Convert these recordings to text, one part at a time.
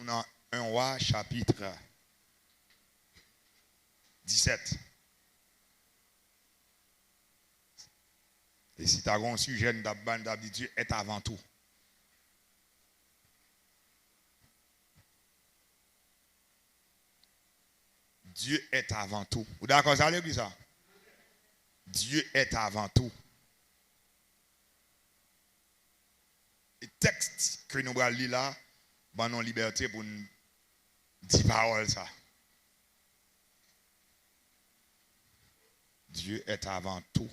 dans 1 Roi chapitre 17. Et si tu as un sujet d'habitude, Dieu est avant tout. Dieu est avant tout. Vous d'accord ça, l'église? Dieu est avant tout. Le texte que nous allons lire là, ben non liberté pour nous dire paroles ça. Dieu est avant tout.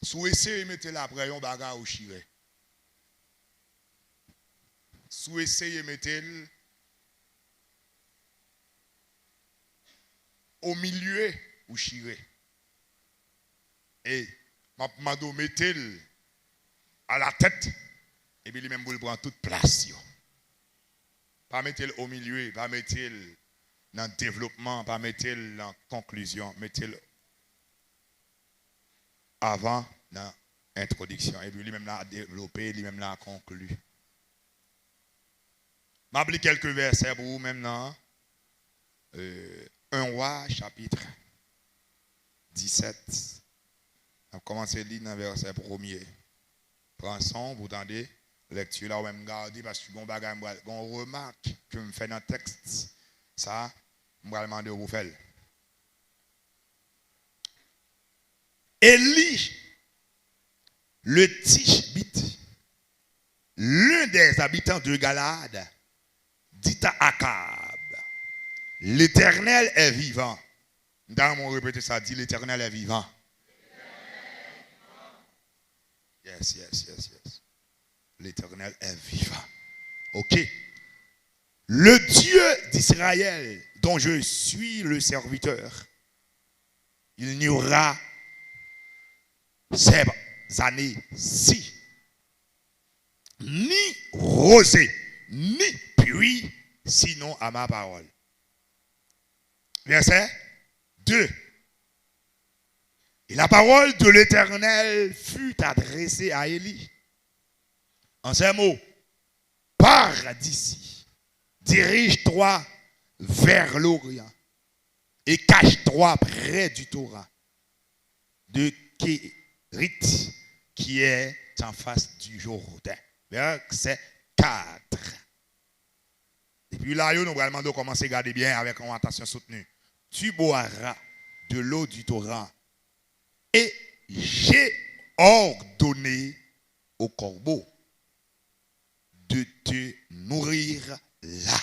Si vous essayez de mettre la prière, on bagarre au chiré. Si vous essayez de mettre au milieu, ou chiré. Et m'a mettez à la tête, et puis lui-même vous prend toute place. Pas mettre au milieu, pas mettre dans le développement, pas mettre dans la conclusion, mettez avant dans l'introduction. Et puis lui-même l'a développé, lui-même l'a conclu. Je vais quelques versets pour vous maintenant. 1 Roi chapitre 17. On va commencer à lire dans le verset premier. Prends son, vous entendez, lecture là, on va me garder parce que on remarque que je fais dans le texte. Ça, je vais demander au vous faire. Élie, le Tishbite, l'un des habitants de Galade, dit à Akab, l'Éternel est vivant. Dans mon répéter ça, dit l'Éternel est vivant. Yes. L'Éternel est vivant. Ok. Le Dieu d'Israël, dont je suis le serviteur, il n'y aura ces années-ci ni rosée, ni pluie, sinon à ma parole. Verset 2. Et la parole de l'Éternel fut adressée à Élie. En ces mots, pars d'ici, dirige-toi vers l'Orient et cache-toi près du Torrent de Kérit qui est en face du Jourdain. Verset 4. Et puis là, nous allons demander de commencer à garder bien avec une attention soutenue. Tu boiras de l'eau du torrent et j'ai ordonné au corbeau de te nourrir là.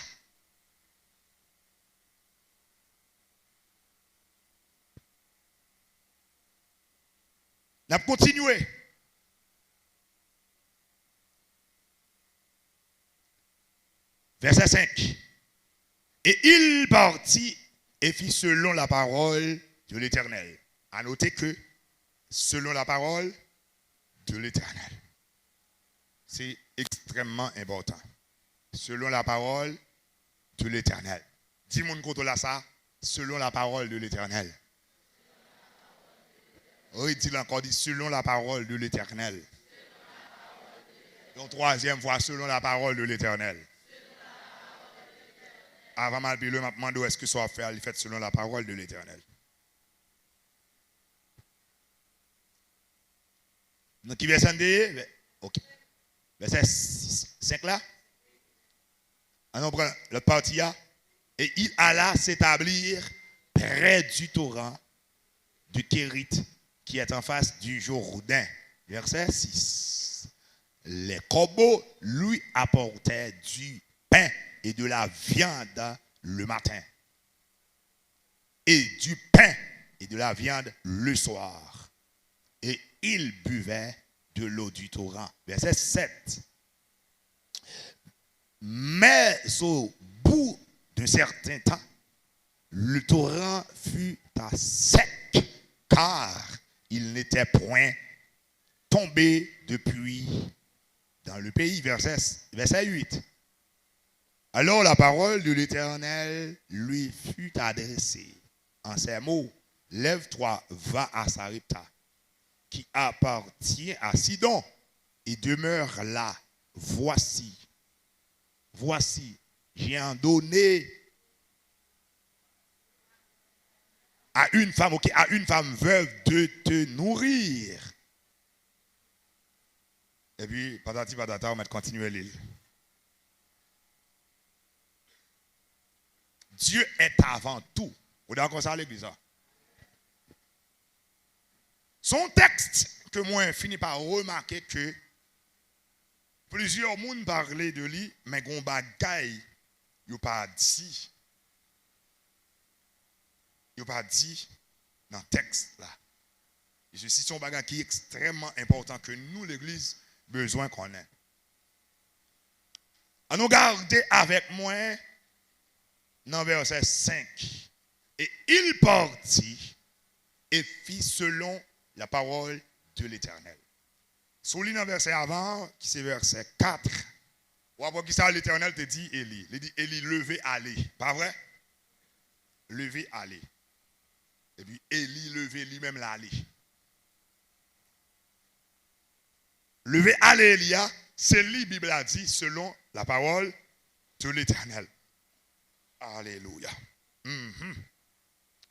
On va continuer. Verset 5. Et il partit et fit selon la parole de l'Éternel. À noter que selon la parole de l'Éternel. C'est extrêmement important. Selon la parole de l'Éternel. Dis-moi qu'on là ça. Selon la parole de l'Éternel. Oui, dit encore, dit selon la parole de l'Éternel. Donc, troisième fois, selon la parole de l'Éternel. Avant mal le m'a demandé où est-ce que ça va faire, il fait selon la parole de l'Éternel. Donc, qui verset ok. Verset 5 là. On prend l'autre partie là. Et il alla s'établir près du torrent du Kérit qui est en face du Jourdain. Verset 6. Les corbeaux lui apportaient du pain et de la viande le matin. Et du pain et de la viande le soir. Et il buvait de l'eau du torrent. Verset 7. Mais au bout d'un certain temps, le torrent fut à sec, car il n'était point tombé de pluie dans le pays. Verset 8. Alors la parole de l'Éternel lui fut adressée en ces mots. Lève-toi, va à Sarepta, qui appartient à Sidon, et demeure là. Voici, voici, j'ai en donné à une femme, ok, à une femme veuve de te nourrir. Et puis, patati patata, on va continuer l'île. Dieu est avant tout. Vous êtes d'accord ça à l'église? Son texte que moi fini par remarquer que plusieurs monde parlaient de lui, mais gon bagay yo pas dit. Yo pas dit dans le texte là. Et ceci sont bagay qui est extrêmement important que nous l'église besoin qu'on ait. À nous garder avec moi dans verset 5. Et il partit et fit selon la parole de l'Éternel. Souligne dans verset avant, qui c'est verset 4. Ou après qui ça, l'Éternel te dit Élie. Il dit Élie, levez, allez. Pas vrai? Levez, allez. Et puis Élie, levez lui-même l'aller. Levez, allez, Élia, c'est lui, la Bible a dit, selon la parole de l'Éternel. Alléluia.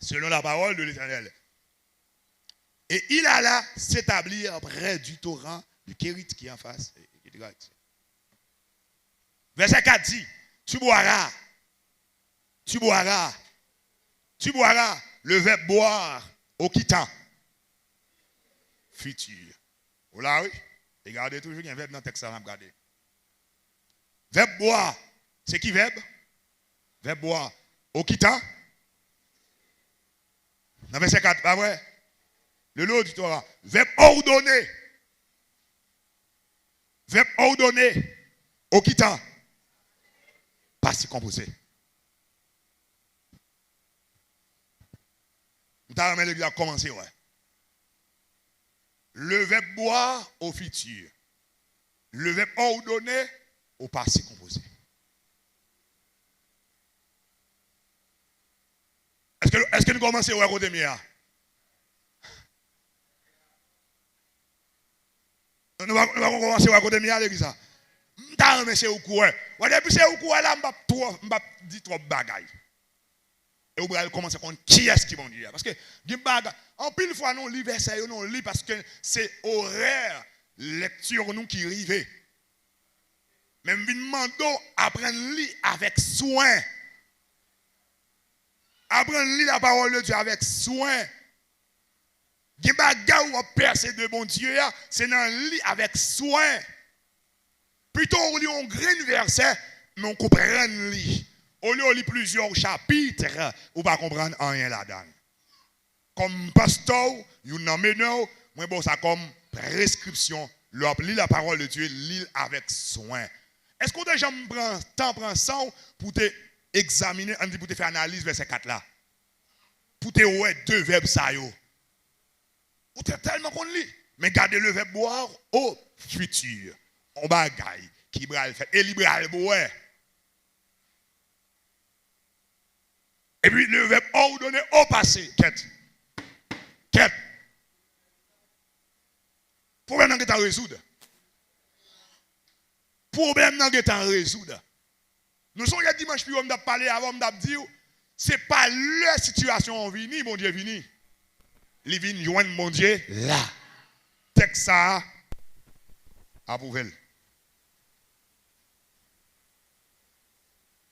Selon la parole de l'Éternel. Et il alla s'établir près du torrent du Kérit qui est en face. Verset 4 dit, tu boiras. Le verbe boire au quittant. Futur. Voilà, oui. Regardez toujours, il y a un verbe dans le texte, ça va regarder. Verbe boire, c'est qui verbe? Verbe boire. Au quittant. Dans verset 4, pas vrai? Le lot du Torah. Verbe ordonner. Verbe ordonner. Au quittant. Passé composé. Nous avons l'église à commencer, ouais. Le verbe boire au futur. Le verbe ordonner au passé composé. Est-ce que nous commençons à côté mia? Nous allons commencer à côté mia l'église. Nous allons commencer au courant. Depuis c'est au courant là, je ne vais pas dire trop de bagailles. Et on va commencer à comprendre qui est-ce qui va dire. Parce que, en pile fois, nous lisons verset, nous lisons parce que c'est horaire lecture nous qui arrive. Même nous demandons apprendre à lire avec soin. Apprendre à lire la parole de Dieu avec soin. Les bagages où on percer de bon Dieu, c'est dans le lit avec soin. Plutôt on lit un grand verset, mais on comprend le lit. Au lieu de lire plusieurs chapitres, on ne va pas comprendre rien là-dedans. Comme pasteur, vous n'avez moi bon ça comme prescription. Lis la parole de Dieu, lis avec soin. Est-ce qu'on déjà prend ça pour te examiner, pour te faire analyse verset 4 là? Pour te ouais deux verbes ça yo. Ou tellement qu'on lit. Mais gardez le verbe boire au futur. On bagaille qui va le faire. Et libéral boire. Et puis le verbe ordonner au passé. Quête. Problème dans que tu résoudre. Problème dans que tu résoudre. Nous sommes il dimanche puis on a parlé avant on a dit c'est pas la situation vini mon Dieu vini. Il vient joindre mon Dieu là. Texte ça approuvé.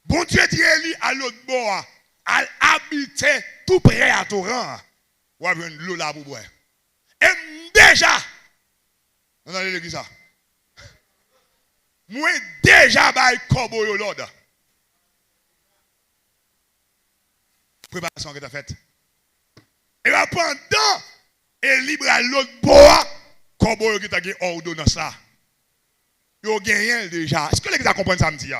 Bon Dieu dit Élie à l'autre bord à habiter tout près à torrent. Ou à venir l'eau là pour boire. Et déjà on a l'église ça. Moi déjà bail corbeau yo l'ordre. Préparation que tu as faite. Et là pendant et libre à l'autre bois corbeau qui t'a gagné ordonnance là. Yo gagné déjà. Est-ce que les gars comprennent ça me dit?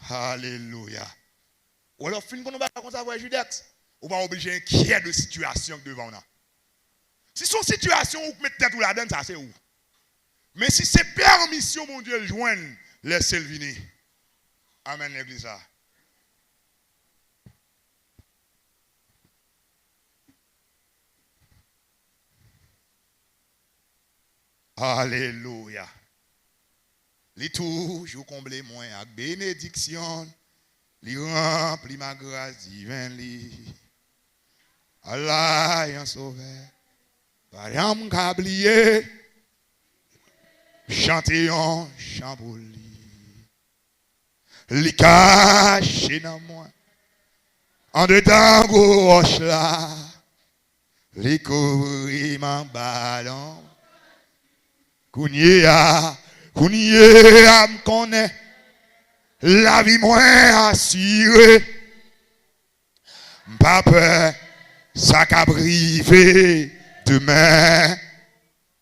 Alléluia. Ou alors fin qu'on va comme ça voir Judith. On va obliger inquiet de situation devant nous. Si son situation où mettre tête ou la donne ça c'est où? Mais si c'est permission mon Dieu le joindre, laissez-le venir. Amen l'église. Alléluia. Les toujours comblé moins avec bénédiction. Les rempli ma grâce divine. Allah est un sauveur. Par m'oublier. Chanter en chant pour lui. Li caché dans moi. En dedans gauche là. Li couvrir mon ballon. Kounye a me connaît. La vie moins assurée. Pas peur. Ça qu'a privé demain.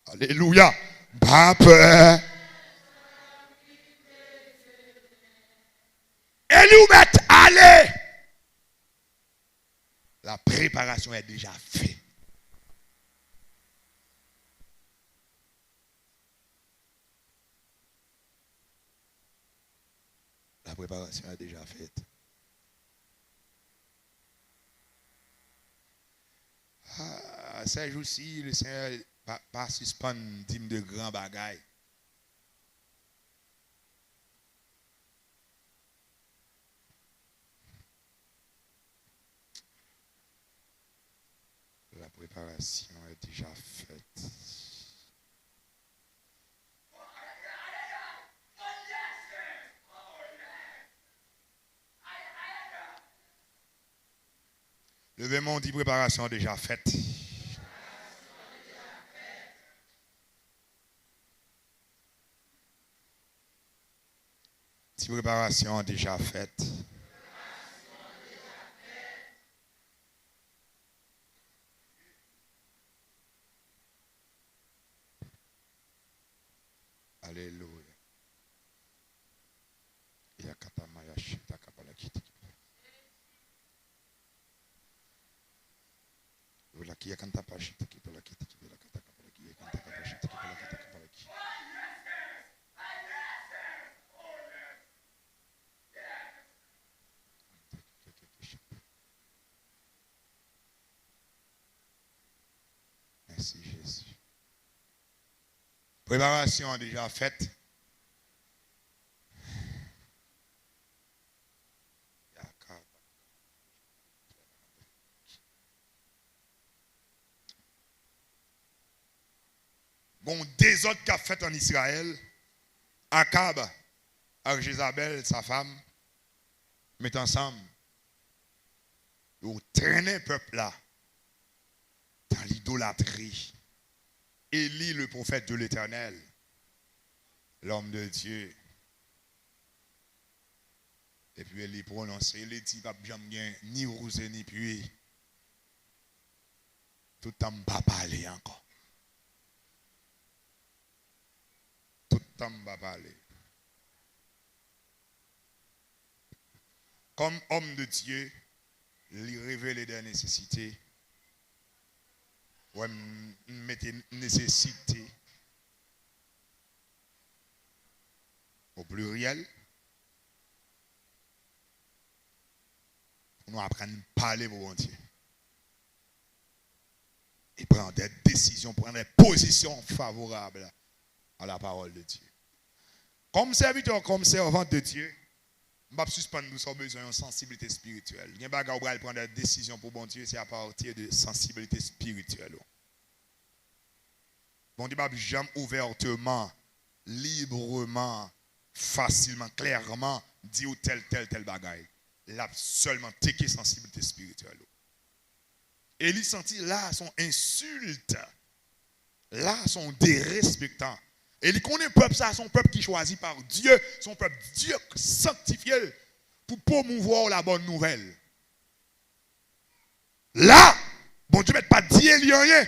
Alléluia. Pas peur. Et nous mettre aller. La préparation est déjà faite. La préparation est déjà faite. Ces jours-ci, le Seigneur pas suspendre dîme de grands bagailles. La préparation est déjà faite. Levez-moi, dit préparation déjà faite. Dit préparation déjà faite. Alléluia. Merci Jésus. Préparation déjà faite. Bon, désordre qu'a fait en Israël, Akab, avec Jézabel, sa femme, mettent ensemble. Ils ont traîné le peuple là dans l'idolâtrie. Élie, le prophète de l'Éternel, l'homme de Dieu. Et puis Élie prononçait, il dit, pas bien ni rose ni pluie. Tout le temps, pas parler encore. Tout le temps, pas parler. Comme homme de Dieu, il révèle des nécessités. Ouais, mettez nécessité au pluriel. Pour nous apprendre à parler pour bon Dieu. Et prendre des décisions, prendre des positions favorables à la parole de Dieu. Comme serviteur, comme servante de Dieu, je ne vais pas suspendre nous avons besoin de sensibilité spirituelle. Il y a des gens qui prendre des décisions pour bon Dieu, c'est à partir de sensibilité spirituelle. Bon Dieu va jamais ouvertement, librement, facilement, clairement dire tel bagaille. Il a seulement téqué sensibilité spirituelle. Et il sentit là son insulte, là son dérespectant. Et il connaît peuple ça, son peuple qui est choisi par Dieu, son peuple Dieu sanctifié pour promouvoir la bonne nouvelle. Là, bon Dieu ne pas dire rien,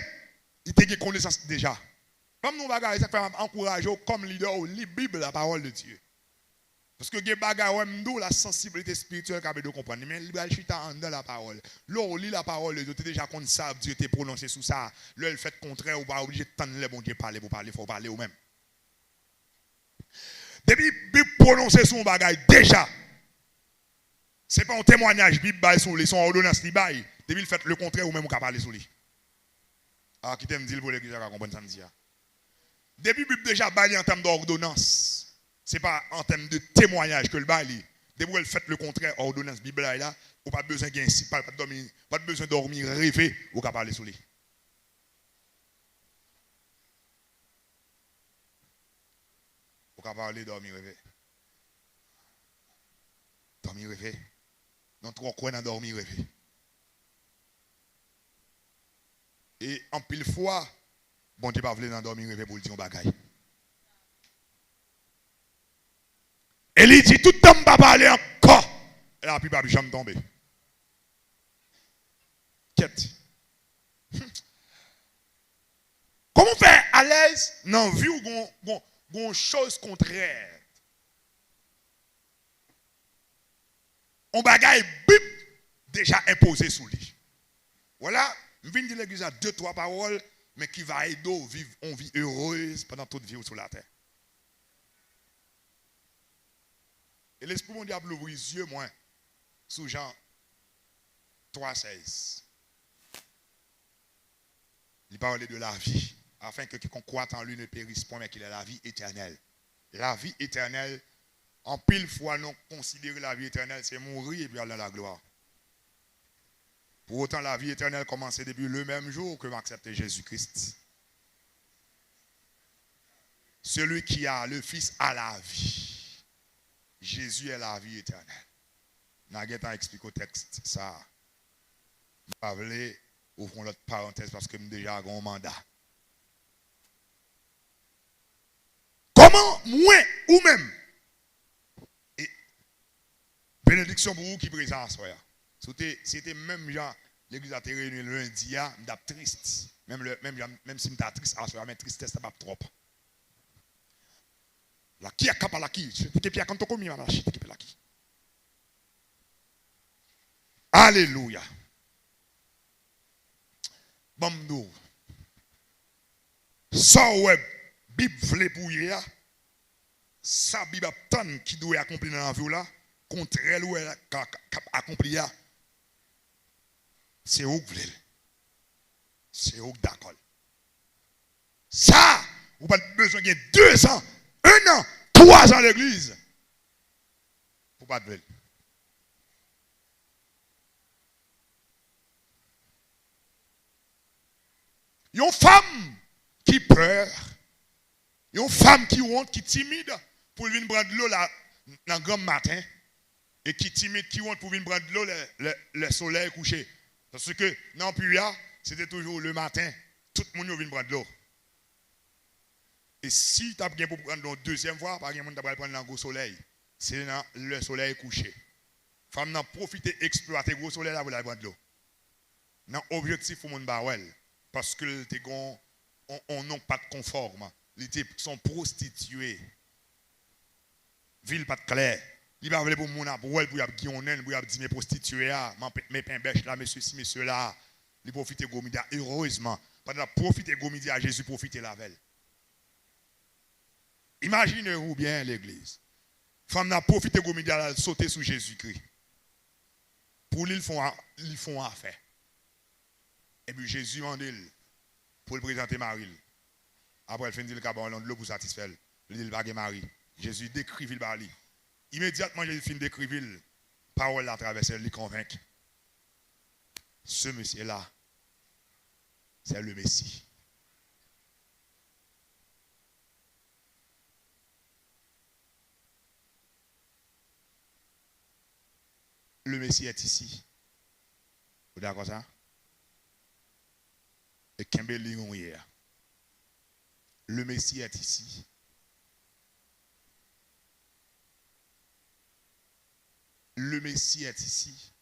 il te connaissance déjà. Comme nous bagaille, ça fait encourager comme leader ou la Bible, la parole de Dieu. Parce que les bagages, nous la sensibilité spirituelle qu'on peut comprendre. Mais il chita en dans la parole. Là, on lit la parole de Dieu, tu déjà qu'on savent Dieu t'est prononcé sous ça. Là, le fait contraire, ou pas obligé de tendre le bon Dieu parler pour parler, il faut parler ou même. Depuis Bible prononcé sur un bagage déjà. Ce n'est pas un témoignage Bible bail sur lui, son ordonnance li bail. Depuis le fait le contraire ou même on peut parler sur lui. Ah, qui t'aime dire pour l'église à comprendre ça me dit. Depuis Bible déjà bail en termes d'ordonnance. Ce n'est pas en termes de témoignage que le bail. Dès que vous faites le contraire, ordonnance Bible là, vous n'avez pas besoin de pas besoin de dormir, rêver, vous pouvez parler sur lui. Vous pouvez parler, dormir, rêver. Dormir, rêver. Non, trop quoi dans dormir, rêver. Et en pile fois, bon Dieu pas voulu dans dormir, rêver pour le dire un bagaille. Et il dit, tout le temps, pas parler encore. Et la pluie, pas jamais tomber. Quête. Comment faire à l'aise dans la vie ou une chose contraire? On bagaille bip déjà imposé sous lui. Voilà, je viens de dire l'église à 2-3 paroles, mais qui va aider à vivre une vie heureuse pendant toute vie sur la terre. Et l'Esprit mon diable ouvre les yeux, moi, sous Jean 3,16. Il parle de la vie, afin que quiconque croit en lui ne périsse point, mais qu'il ait la vie éternelle. La vie éternelle, en pile fois, non considérer la vie éternelle, c'est mourir et puis aller dans la gloire. Pour autant, la vie éternelle commence depuis le même jour que m'accepter Jésus-Christ. Celui qui a le Fils a la vie. Jésus est la vie éternelle. N'a explique au texte ça. Je vais ouvrons l'autre parenthèse parce que j'ai déjà un mandat. Comment moi ou même et bénédiction pour vous qui présent à soi. C'était même genre l'église a été réunie lundi, je suis triste. Même si je suis triste à soi, mais tristesse n'est pas trop. La qui a capable la qui, c'est qui a quand on commis la chute qui la qui. Alléluia. Bamdo. Ça ouais, Bible vle pour hier. Ça Bible tant qui doit accomplir dans la vie là, contraire ou accomplir. C'est où vous voulez. C'est où d'accord. Ça, vous n'avez pas besoin de 2 ans, 1 an, 3 ans à l'église. Pour pas de belle. Une femme qui pleure, une femme qui honte, qui timide pour venir prendre de l'eau dans le grand matin, et qui timide, qui honte pour venir prendre de l'eau le soleil couché. Parce que dans Puya, c'était toujours le matin, tout le monde vient prendre de l'eau. Et si tu as bien pour prendre l'eau 2e fois, par exemple, tu vas prendre le soleil, c'est dans le soleil couché. Femme n'a profité, exploiter le soleil là pour aller prendre de l'eau. Non, objectif pour mon bawel. Parce que on n'a pas de conforme. Ils sont prostituées. Ville pas de clair. Il va venir pour mon abouel, pour y avoir guillonnel, pour y avoir dit mes prostituées, mes pains bêches là, monsieur ci, monsieur là. Ils profitent de Gomidia heureusement. Pendant profiter de Gomidia, Jésus profite la veille. Imaginez-vous bien l'église. Femme n'a profité de Gomidia, sauter sous Jésus-Christ. Pour lui, ils font affaire. Et puis Jésus m'a dit pour le présenter Marie. Après, il fait dire le cabanon de l'eau pour satisfaire. Il dit le bague Marie. Jésus décrit le bali. Immédiatement, Jésus finit d'écrire parole à travers elle, lui convainc. Ce monsieur-là, c'est le Messie. Le Messie est ici. Vous êtes d'accord ça? Et Kimbeli hier. Le Messie est ici. Le Messie est ici.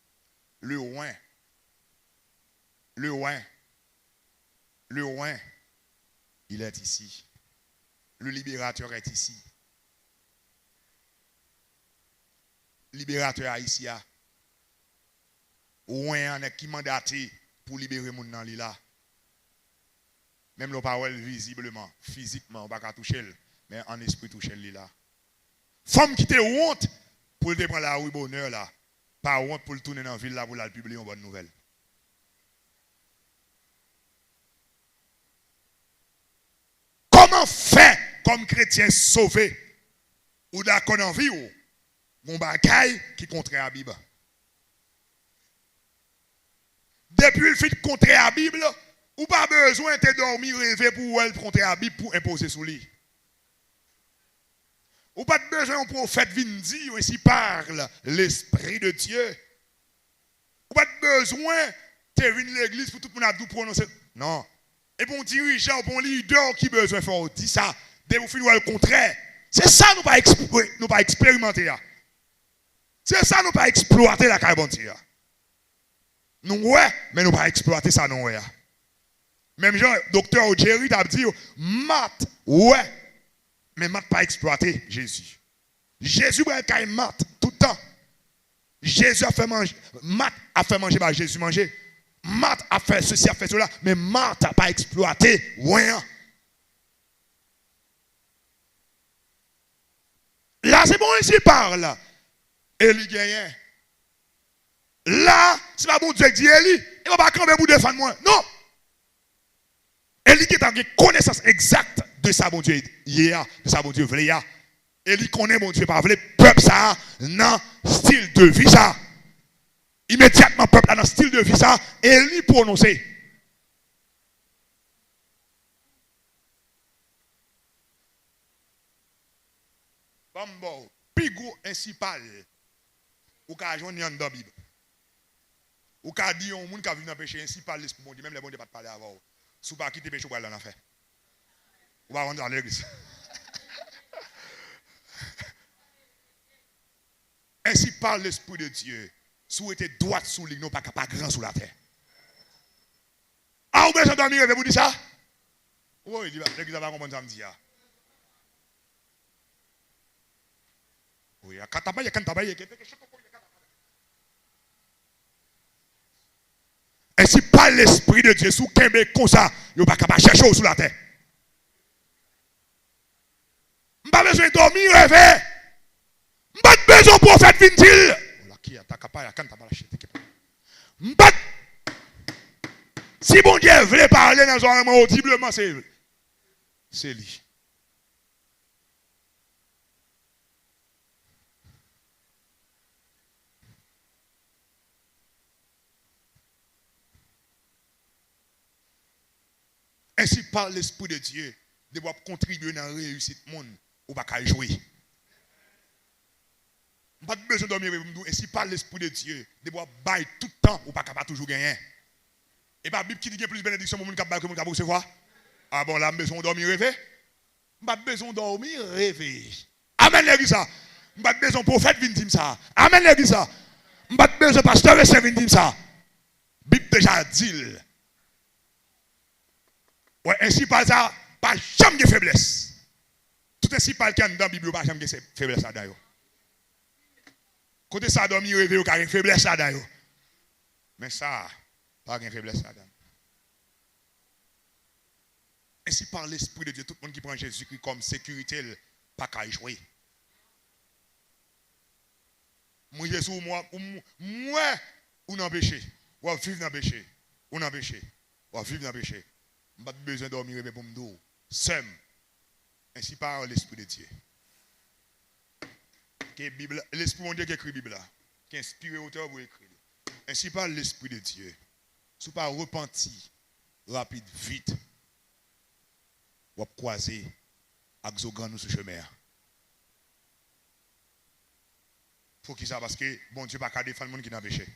Le roi. Le roi. Le roi. Il est ici. Le libérateur est ici. Libérateur haïtien. Roi en est qui mandaté pour libérer mon dans là. Même la parole visiblement, physiquement, on ne va pas toucher, mais en esprit toucher là. Femme qui te honte pour te prendre la rue bonheur là. Pas honte pour le tourner dans la ville là pour la publier une bonne nouvelle. Comment faire comme chrétien sauvé Ou d'accord dans la vie, mon bagaille qui contraire la Bible. Depuis le fait de contraire la Bible, ou pas besoin de dormir, rêver pour elle contraire la Bible pour imposer sous lui. Ou pas besoin de prophète venir dire ainsi parle l'Esprit de Dieu. Ou pas besoin de venir à l'église pour tout le monde prononcer. Non. Et pour un dirigeant, pour un leader qui a besoin de faire dit ça, de vous finir le contraire. C'est ça nous pas expérimenter. C'est ça nous pas exploiter la carbontie. Nous ouais, mais nous pas exploiter ça non ouais. Même genre docteur Jerry t'a dit maths ouais. Mais maths pas exploiter Jésus. Jésus va être maths tout le temps. Jésus a fait manger, maths a fait manger, bah Jésus manger. Maths a fait ceci, a fait cela, mais maths n'a pas exploité rien. Là, c'est bon, ici parle. Élie gagne. Là, c'est pas bon Dieu qui dit Élie, il va pas camper pour défendre moi. Non. Élie qui a une connaissance exacte de ça, bon Dieu, hier, de ça, bon Dieu, voulait hier. Élie connaît, bon Dieu, pas voulait, peuple ça, non, style de vie ça. Immédiatement, peuple dans le style de vie ça, Élie prononcé. Bon, pigo principal, ou qu'a joindre dans la Bible. Ou qu'a dit un monde qui a vu dans le péché, ainsi par l'esprit bon Dieu, même les bon Dieu pas parler avant. Si vous pas quitter le péché, vous allez en faire. Ou va rentrer dans l'église. Ainsi par l'esprit de Dieu, si vous êtes droit sous l'île, non pas grand sous la terre. Ah, vous besoin de dormir, vous dites ça? Oui, l'église va comprendre ça me dit. Oui, quand ainsi par l'esprit de Dieu, sous Kembe comme ça, vous n'avez pas chercher sous la terre. Vous n'avez pas besoin de dormir, rêver. Vous n'avez pas besoin de prophète Vintil. Si bon Dieu veut parler dans un moment audiblement, c'est lui. Ainsi par l'Esprit de Dieu, de pouvoir contribuer dans la réussite du monde, ou pas qu'à jouer. Pas de besoin de dormir, ainsi par l'Esprit de Dieu, de pouvoir bailler tout le temps, ou pas qu'à toujours gagner. Et pas la Bible qui dit qu'il y a plus de bénédictions pour les gens qui ont recevoir. Ah bon, là, besoin de dormir, rêver. Pas besoin de dormir, rêver. Amen, l'église. Pas besoin de prophète venir dire ça. Amen, l'église. Pas besoin de pasteur venir dire ça. Bible déjà dit. Ouais, ainsi par ça, pas jamais de faiblesse. Tout ainsi par qui dans la Bible, pas jamais de faiblesse là-dedans. Côté ça, dormir, rêver, ou une faiblesse là-dedans. Mais ça, pas de faiblesse là-dedans. Ainsi par l'Esprit de Dieu, tout le monde qui prend Jésus-Christ comme sécurité, pas qu'à jouer. Moi, Jésus, moi, ou dans le péché, ou vivre dans le péché, ou dans le péché, ou vivre dans le péché. Je n'ai pas besoin de dormir pour me dire, seul, ainsi par l'Esprit de Dieu. L'Esprit de Dieu qui écrit la Bible, qui inspire l'auteur pour écrire. Ainsi par l'Esprit de Dieu. Si vous ne pas repenti, rapide, vite, vous allez croiser avec Zogan nous sur le chemin. Faut qu'il ça parce que bon Dieu pas qu'à défendre le monde qui n'a péché.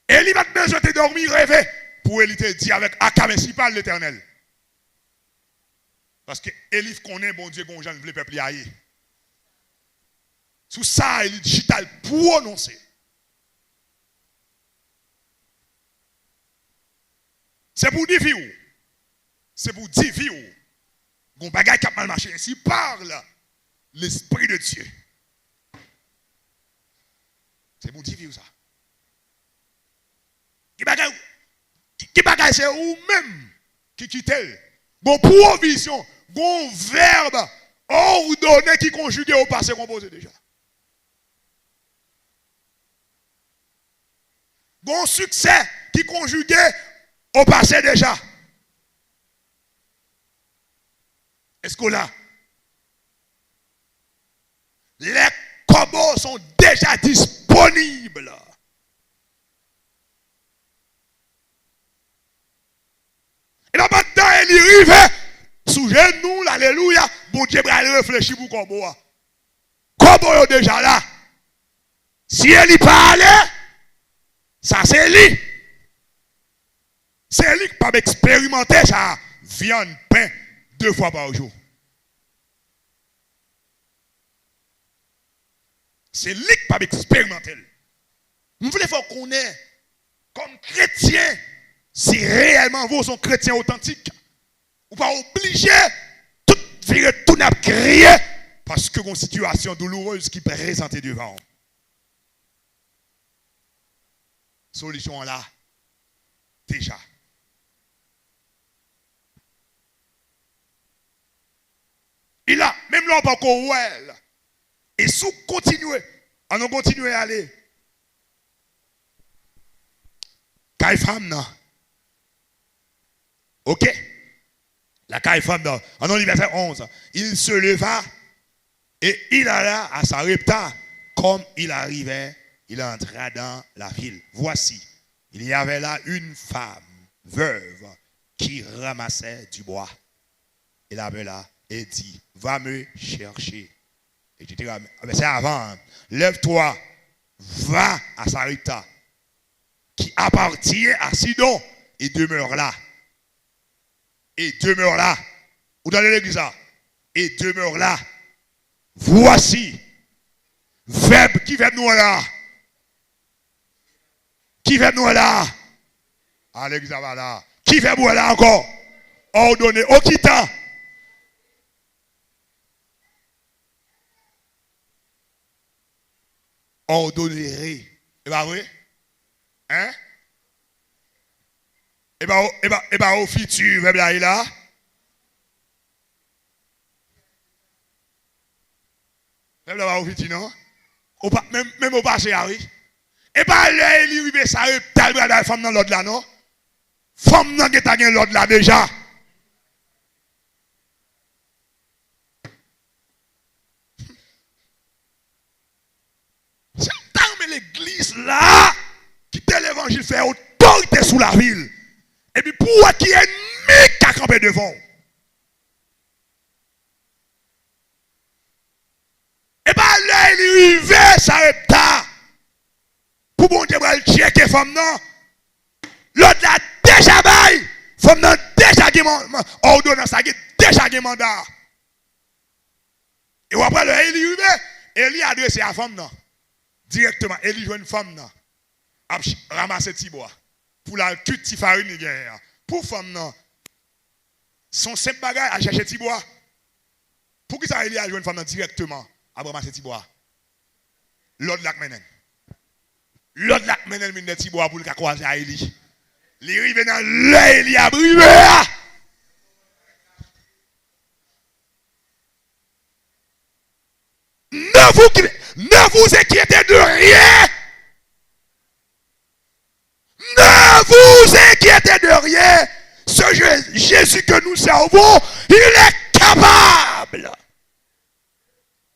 Et il va besoin de dormir, rêver, pour il te dire avec Akam, ainsi par l'Éternel. Parce que Élif connaît bon Dieu qu'on ne veut peuple y aller. Sous ça, il dit digital prononcer. C'est pour dire vous. C'est pour dire vous. Gon bagay qui a mal marché ainsi parle l'Esprit de Dieu. C'est pour dire vous ça. Qui bagay c'est ou même qui quitte. Bon provision, bon verbe ordonné qui conjugué au passé composé déjà. Bon succès qui conjugué au passé déjà. Est-ce que là, sont déjà disponibles. Et là, maintenant, il arrive sous genou, alléluia, bon Dieu va réfléchir pour Kobo. Kobo est déjà là. Si elle n'y parle, ça c'est lui. C'est lui qui peut expérimenter ça. Viande, pain, 2 fois par jour. C'est lui qui peut expérimenter. Vous voulez faire qu'on est comme chrétien, si réellement vous sont chrétiens authentiques, vous pas obligé tout virer, tout n'a crié parce que une situation douloureuse qui présente devant. Solution là, déjà. Et là, même là, on pas encore well. Et si on continue à aller. Caille femme, non. Ok? La caille femme, non. En verset 11. Il se leva et il alla à sa repta. Comme il arrivait, il entra dans la ville. Voici, il y avait là une femme veuve qui ramassait du bois. Il l'appela et dit, va me chercher. Et tu dis, c'est avant, hein. Lève-toi, va à Sarepta, qui appartient à Sidon, et demeure là. Et demeure là. Ou dans l'église là. Et demeure là. Voici, verbe qui verbe nous là. Qui verbe nous là. À l'église là. Qui verbe nous là encore. Ordonné, au quittant. Ordonnerait. Et bien oui. Hein? Et bien au futur, verbe là, il a. Verbe là, au futur, non? Même au passé, oui. Et bien là, il arrive, ça arrive, tel bras la femme dans l'autre là, non? Femme dans qui t'a gagné l'autre là déjà. C'est dans l'église là qui t'a l'évangile fait autorité sous la ville. Et puis pour qui est ennemi qui a campé devant. Et bien là, il arrive, ça repta. Pour bon Dieu, il checker femme non. L'autre là déjà bail. Femme non déjà ordonnance, déjà mandat. Et après, il arrive, et il adresse à la femme non. Directement, il joue une femme non. A ramasser petit bois. Pour la cuite farine pour femme non. Son simple bagage à chercher petit bois. Pour qui ça il a joué une femme non directement à ramasser petit bois. L'autre là menen. L'autre là menen mine petit bois pour le croiser à Eli. Il arrive dans l'œil il a brivé. Ne vous inquiétez de rien. Ne vous inquiétez de rien. Ce Jésus que nous servons, il est capable.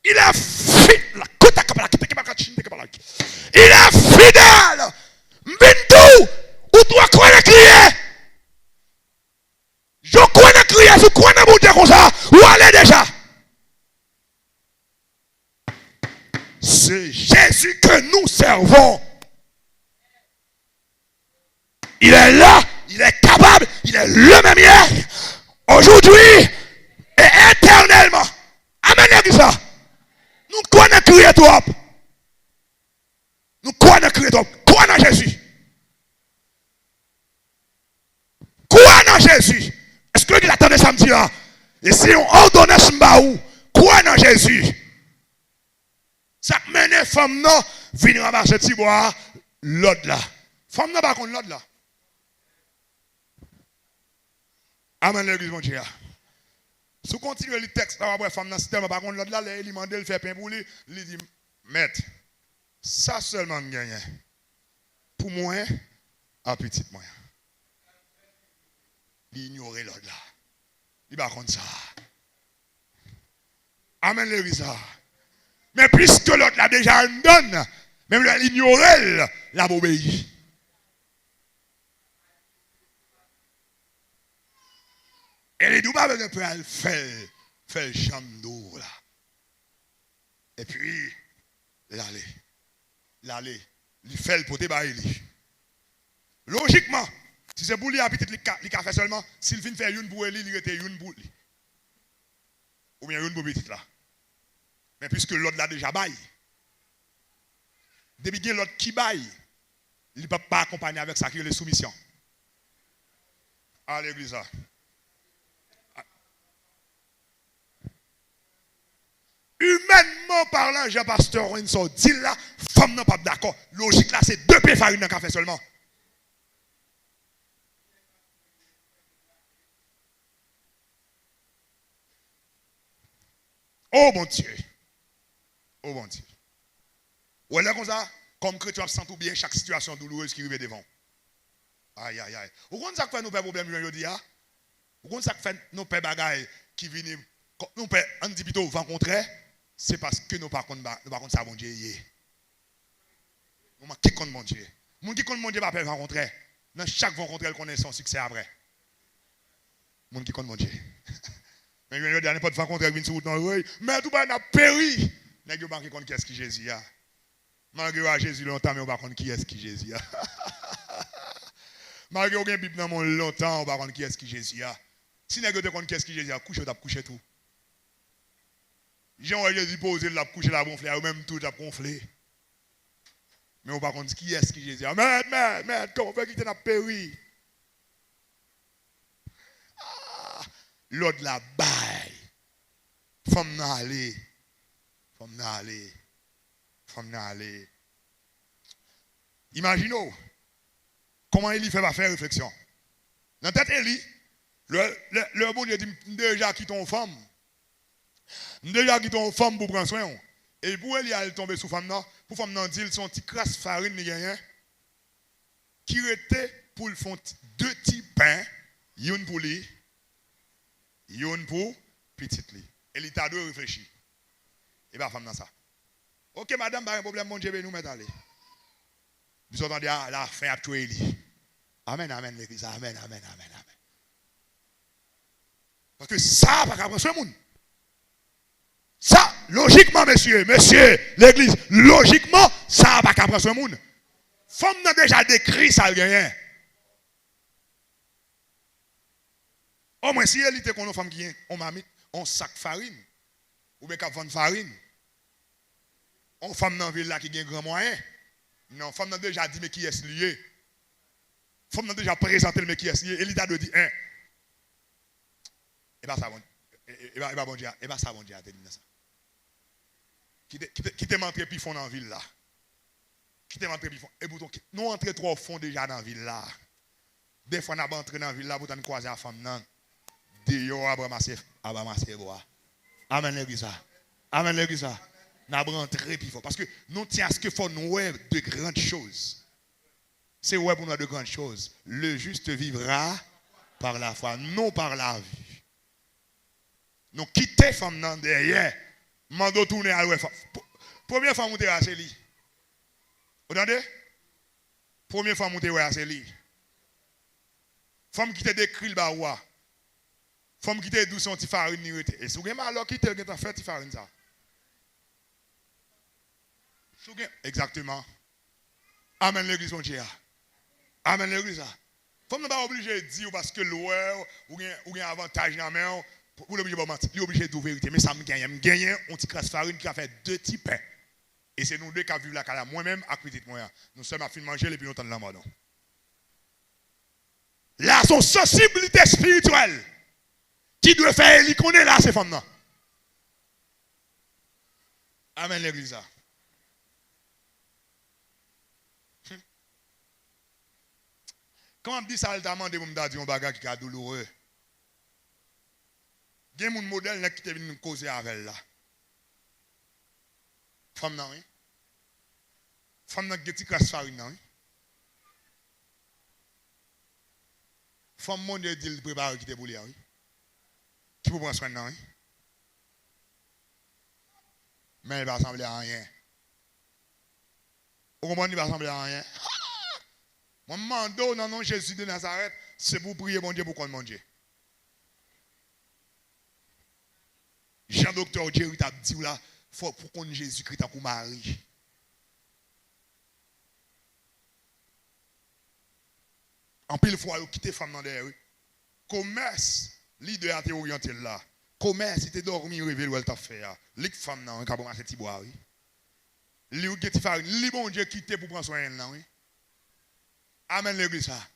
Il est fidèle. Il est fidèle. Bintou, où doit quoi crier? Je connais crier, je connais mon Dieu comme ça. Où allez déjà? C'est Jésus que nous servons. Il est là, il est capable, il est le même hier, aujourd'hui et éternellement. Amen, ça. Nous connaissons crier trop. Nous connaissons crier trop. Quoi dans Jésus? Quoi dans Jésus? Est-ce que vous attendez samedi là? Et si on ordonne ce mbaou, quoi dans Jésus? Ça mène femme non, venir ramasser petit bois, l'autre là. Femme non, pas contre l'autre là. Amen, l'église, mon Dieu. Si vous continuez le texte, là, après, femme, si tellement, par contre, l'autre là, il demande de faire pain pour lui, il dit, maître, ça seulement gagne. Pour moi, à petit moyen. Il ignore l'autre là. Il va contre ça. Amen, l'église. Mais puisque l'autre l'a déjà donne, même l'ignorer, l'a obéi. Et les deux pas peut aller faire le chambre d'eau là. Et puis, l'aller, il fait le poté bah il. Logiquement, si c'est pour lui, il a fait seulement, s'il vient faire une pour lui, il était une pour lui. Ou bien une pour petit là. Mais puisque l'autre l'a déjà baillé, depuis que l'autre qui baille, il ne peut pas accompagner avec ça qui est les soumissions. À l'église. Humainement parlant, Jean-Pasteur Winson dit là, femme n'est pas d'accord. Logique là, c'est 2 pains farine dans le café seulement. Oh mon Dieu. Oh mon Dieu. Ou est-ce comme ça, comme chrétien, sent tout bien chaque situation douloureuse qui arrive devant. Aïe, aïe, aïe. Vous comprenez ça que fait nos pères problèmes aujourd'hui? Vous comprenez ça que fait nos pères bagailles qui viennent, nous pères, on dit plutôt rencontrer, c'est parce que nous ne sommes pas contre ça, mon Dieu. Nous qui compte mon Dieu. Moun qui compte mon Dieu va pas rencontrer. Dans chaque rencontre, elle connaît son succès après. Moun qui compte mon Dieu. Mais je ne dis pas de rencontrer, elle vient sur route dans l'oreille. Mais tout le monde a péri. N'est-ce pas qui compte qui est-ce qui Jésus a? Malgré Jésus longtemps, mais on ne sait pas qui est-ce qui Jésus a. Malgré aucun Bible dans mon longtemps, on ne sait pas qui est-ce qui Jésus a. Si vous ne savez pas qui est-ce qui Jésus a, couchez, vous couché tout. Jean Jésus posé, il a couché la gonflée, ou même tout a gonflé. Mais on ne sait pas qui est-ce qui Jésus a. Mais, comment on fait qu'il t'a péri? L'autre la baille. Femme n'a aller. Femme n'a aller. Femme n'a aller. Imaginez comment Élie fait pas faire réflexion. Dans la tête Élie, le bon Dieu dit déjà qui ton femme. Déjà qui ton femme pour prendre soin. Et pour Élie elle tomber sous femme là, pour femme nan dit son petit crasse farine ni rien qui était pour le font 2 petits pains, une pour lui, une pour petite lui. Élie t'a dû réfléchir. Et bien femme dans ça. OK madame, pas un problème mon Dieu nous mettre aller. Vous entendez la fin à tuer Élie. Amen, amen, l'église. Amen, amen, amen, amen. Parce que ça, pas qu'à prendre ce monde. Ça, logiquement, monsieur, l'église, logiquement, ça, pas qu'à prendre ce monde. Femme n'a déjà décrit ça, rien. Au moins, si elle était qu'on a une femme qui on m'a mis un sac de farine, ou bien qu'à vendre farine, on femme dans la ville là qui a un grand moyen. Non, femme n'a déjà dit, mais qui est lié? Femme n'a déjà présenté le mais qui est lié. Et l'État doit dire, hein. Et bien ça, bon Dieu, et bien ça, bon Dieu, ça. Qui t'est montré puis fond dans la ville là. Qui t'est montré puis fond. Et pourtant, nous entrons trop au fond déjà dans la ville là. Des fois, on a entré dans la ville là pour nous croiser la femme nan. Dieu a ramassé bois. Amen l'église. Amen l'église. Nous avons rentré puis fort. Parce que nous tiens à ce qu'il faut nous de grandes choses. C'est ouais pour nous de grandes choses. Le juste vivra par la foi, non par la vue. Nous quittons femme nan derrière. Mando tourner à l'ouest. Première fois monter à Célie. Vous entendez? Première fois monter à Célie. Femme qui te décrit le baroua. Femme qui te douce son petit farine ni rete. Et si vous avez alors qui te fait petit farine ça. Exactement. Amen l'église mon Dieu. Amen l'église. Femme n'est pas obligé de dire parce que l'ouest ou un avantage dans la main. Pour l'obligé de mentir, il est obligé de dire vérité. Mais ça me gagne. Je gagne un petit crasse farine qui a fait 2 petits pains. Et c'est nous deux qui avons vu la cala. Moi-même, à côté de moi. Nous sommes à fin de manger et puis nous t'en la mort. Là, son sensibilité spirituelle qui doit faire il connaît là, ces femmes-là. Amen l'église. Quand on dit ça, elle t'a demandé pour me dire un bagage qui est douloureux. Il y a un modèle qui est venu nous causer avec elle là. Femme non, oui. Femme non, qui est crasse farine non, oui. Femme mon Dieu dit le préparer qui te pour lui, oui. Qui peut prendre soin non, oui. Mais il va ressembler à rien. Vous comprenez, il va ressembler à rien. Mon mandat dans le nom de Jésus de Nazareth, c'est pour prier mon Dieu pour qu'on mange. Jean-Docteur Jerry t'a dit là, faut pour qu'on Jésus-Christ pour Marie. En pile fois, il quitte femme dans derrière. Commerce, leader a été orienté là. Commerce, il était dormi, il révèle où elle t'a fait. Les femmes, il a commencé à se boire. Les ou qui farine, les bon Dieu quitte pour prendre soin là, oui. Amen l'église ça.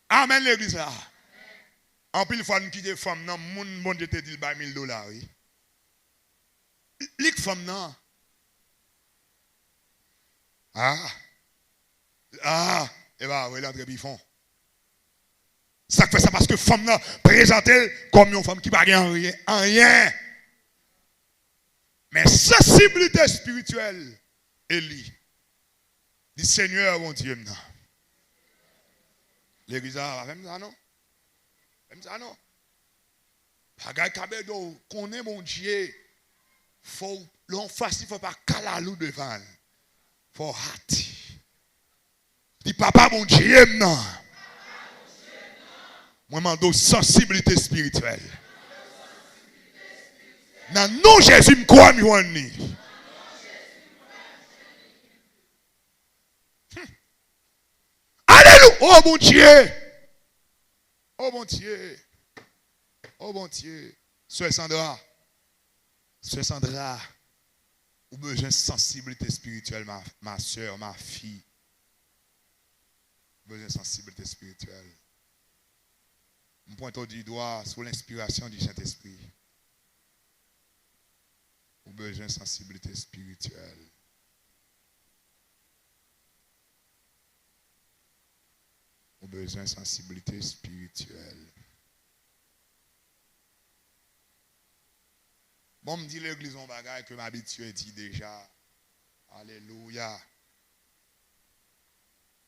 Amen l'église ça. En pile fois, nous quitte femme, non, mon bon Dieu te dit $1000, oui. Les femmes, non. Et bien, oui, l'entrée bifon. Ça fait ça parce que femme là présentée comme une femme qui n'a rien en rien. Mais sensibilité spirituelle, Élie. Dit Seigneur mon Dieu non. L'église a même ça non? Même ça non? Bagay kabedo connaît mon Dieu. Faut l'on fasse il faut pas calalou devant. Faut hâte. Dit papa mon Dieu non. Moi, je demande sensibilité spirituelle. Dans le nom de Jésus, je crois que Alléluia! Oh mon Dieu! Oh mon Dieu! Oh mon Dieu! Sœur Sandra, vous avez besoin de sensibilité spirituelle, ma soeur, ma fille. Vous avez besoin de sensibilité spirituelle. Je pointe du doigt sur l'inspiration du Saint-Esprit. Vous avez besoin de sensibilité spirituelle. Vous avez besoin de sensibilité spirituelle. Bon, me dit l'église en bagaille que m'habitue dit déjà. Alléluia.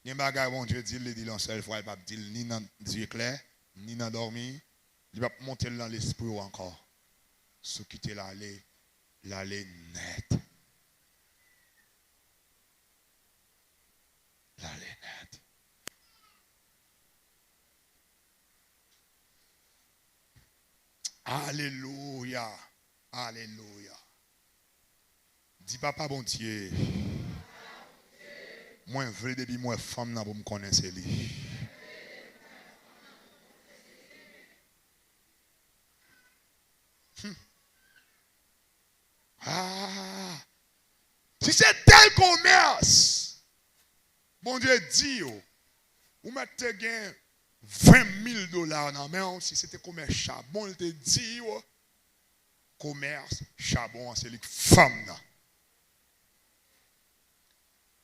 Il y a un bagaille, bon Dieu dit, il dit l'un seul fois, il va dire ni dans Dieu clair. Ni n'a dormi, il va monter dans l'esprit encore. Ce qui était l'aller net. L'aller net. Alléluia. Alléluia. Dis papa bon Dieu. Moi, je veux depuis moi femme pour me connaître lui. Si c'est tel commerce, bon Dieu dit, vous mettez $20,000 dans la main, si c'était commerce charbon, il te dit, commerce charbon, c'est les femmes.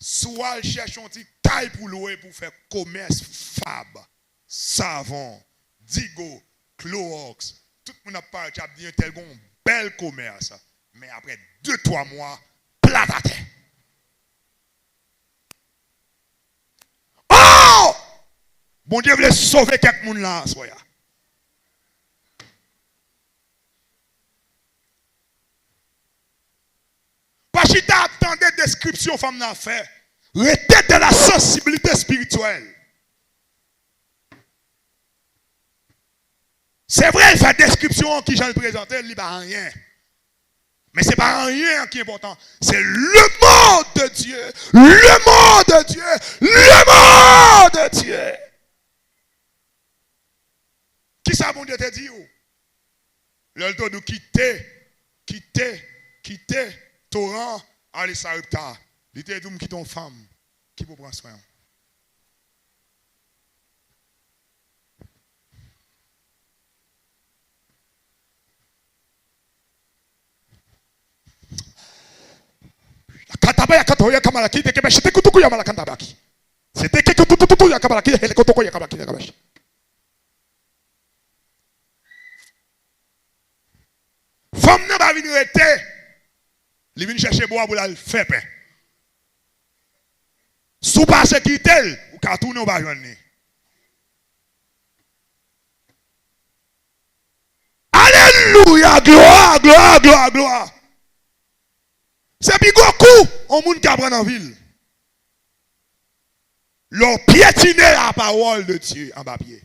Soit cherche un petit taille pour louer pour faire commerce fab, savon, digo, Clorox, tout le monde a parlé, tu as dit un tel bel commerce. Mais après 2-3 mois, plat à terre. Oh! Bon Dieu voulait sauver quelques monde là, soya. Parce que tu attendais description femme n'a fait. Restez de la sensibilité spirituelle. C'est vrai, il fait description qui j'en présenté, il n'y a rien. Mais ce n'est pas rien qui est important. C'est le mot de Dieu. Le mot de Dieu. Le mot de Dieu. Qui ça, bon Dieu te dit? Le temps de quitter, torrent, aller s'arrêter. Il te dit, quitte ton femme. Qui peut prendre soin? Katabaya katoya kamalaki de kebesh te kutuku ya malakantabaki. C'était que kutuku ya kamalaki hele kutuku ya kamalaki ya kabesh. Femme n'a pas venu rester. Il vient chercher bois pour la faire pain. Sous pas sécurité, ou ka tourner ou pas joindre. Alléluia, gloire, gloire, gloire, gloire. on monde qui apprend en ville. Leur piétiner la parole de Dieu en papier.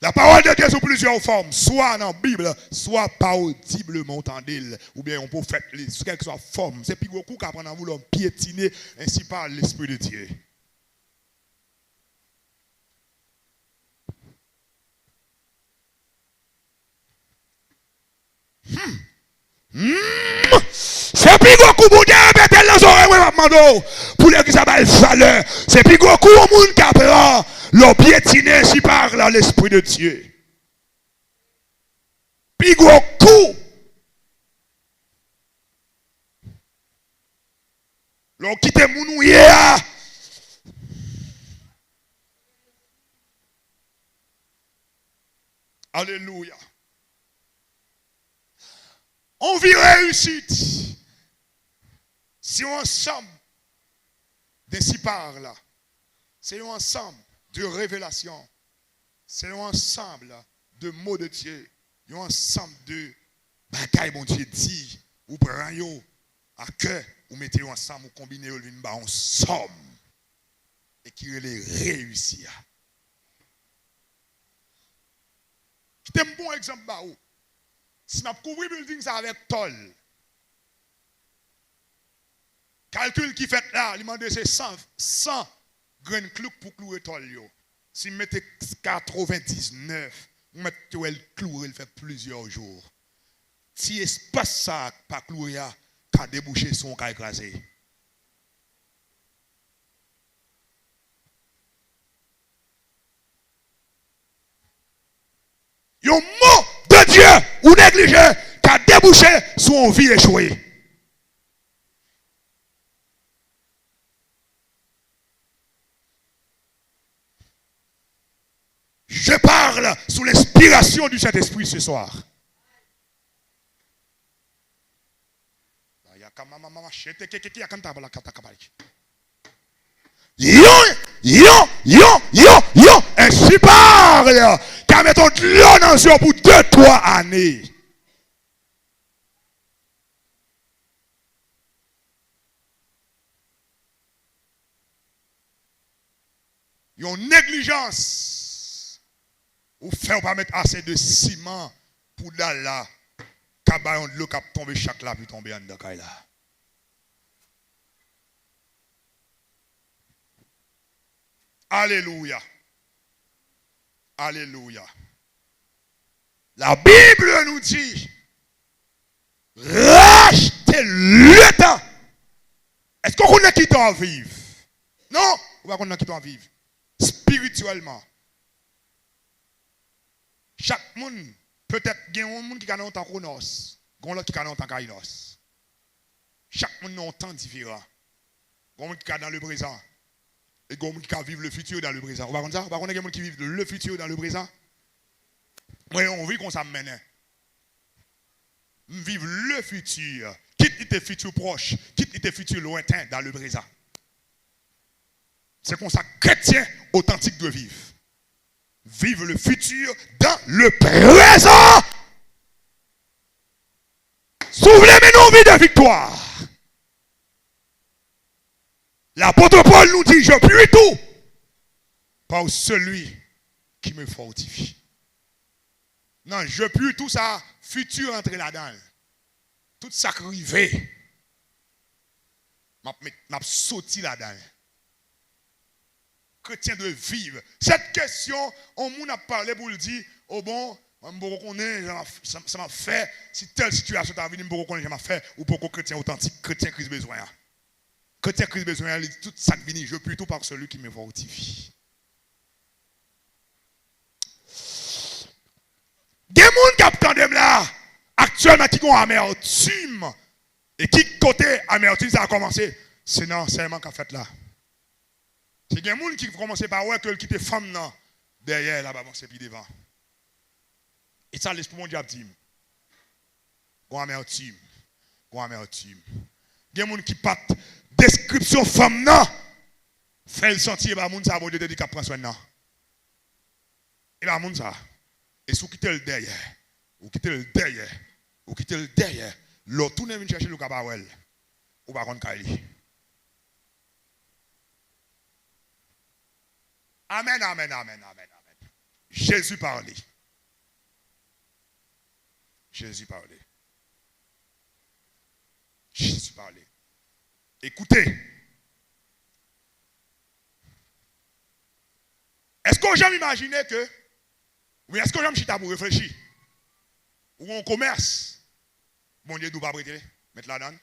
La parole de Dieu sous plusieurs formes, soit dans la Bible, soit pas audiblement entendue, ou bien on peut faire quelle que soit forme. C'est plus beaucoup qui apprend à vous leur piétiner ainsi par l'Esprit de Dieu. C'est plus beaucoup pour dire mettre les oreilles pour les qui s'appellent valeur. C'est plus beaucoup au monde qui apprend leur piétiner si par l'Esprit de Dieu. Plus beaucoup. Leur quitter mon hier. Alléluia. On vit réussite si on ensemble d'ainsi par là. C'est un ensemble de révélations. C'est un ensemble de mots de Dieu. Un ensemble de bagailles, mon Dieu dit. Ou prenez à cœur, ou mettez ensemble, ou combinez ensemble. Et qui les réussir. C'est un bon exemple. Si nous couvrons le building avec tol, calcul qui fait là, il demande c'est 100 grains clous pour clouer tol. Si vous mettez 99, vous mettez le clou, il fait plusieurs jours. Si espace ça, pas cloué, qu'a débouché son qu'a écrasé. Un mot de Dieu ou négligé qui a débouché sur une vie échouée. Je parle sous l'inspiration du Saint-Esprit ce soir. Ainsi parle. Car mettons de l'eau dans les yeux pour 2-3 années. Une négligence. Ou faire pas mettre assez de ciment pour là. Cabayon de l'eau qui tombe chaque là puis tomber en dedans là. Alléluia. Alléluia. La Bible nous dit, rachetez le temps. Est-ce qu'on connaît qui t'en vivre? Non, on va connaître qui t'en vivre. Spirituellement. Chaque monde, peut-être, il y a un monde qui a un temps chronos, il y a un qui a un temps kainos. Chaque monde a un temps différent. Il y a un monde qui est dans le présent. Et il y a un monde qui vit le futur dans le présent. Vous voyez ça? Vous voyez qu'il y a un monde qui vit le futur dans le présent? Oui, on vit comme ça maintenant. Vivre le futur. Quitte tes futurs proches, quitte tes futurs lointains dans le présent. C'est comme ça chrétien authentique de vivre. Vivre le futur dans le présent. Souvenez-nous nos vies de victoire. L'apôtre Paul nous dit, je puis tout par celui qui me fortifie. Non, je puis tout ça, futur entrer là-dedans. Tout ça arrivé. M'a sauté là-dedans. Chrétien de vivre. Cette question, on m'a parlé pour le dire, oh bon, ça m'a fait, si telle situation t'a venu, je m'a fait, ou pour chrétien authentique, chrétien qui a besoin. Chrétien qui a besoin, il dit tout ça qui vient, je puis tout par celui qui me fortifie. Des gens qui attendent là, actuellement, qui ont amertume. Et qui côté amertume, ça a commencé? C'est non, c'est un qui a fait là. C'est des gens qui commencent par ouais que le quitte femme non, derrière là-bas, c'est puis devant. Et ça, l'esprit mon diable dit. Qu'on amertume. Qu'on amertume. Des gens qui partent description femme non, fait le sentir, bah, moun ça, bon Dieu te dit qu'à prendre soin non. Et bah, moun ça. Et si vous quittez le derrière, vous quittez le derrière, l'autre tourne vient chercher le cabaret. ou pas contre Kali. Amen, amen, amen, amen, amen. Jésus parlait. Jésus parlait. Jésus parlait. Écoutez. Est-ce qu'on jamais imaginé que, ou est-ce qu'on jamais chita pour réfléchir, ou on commerce, bon Dieu, d'où pas prêter, mettre la donne?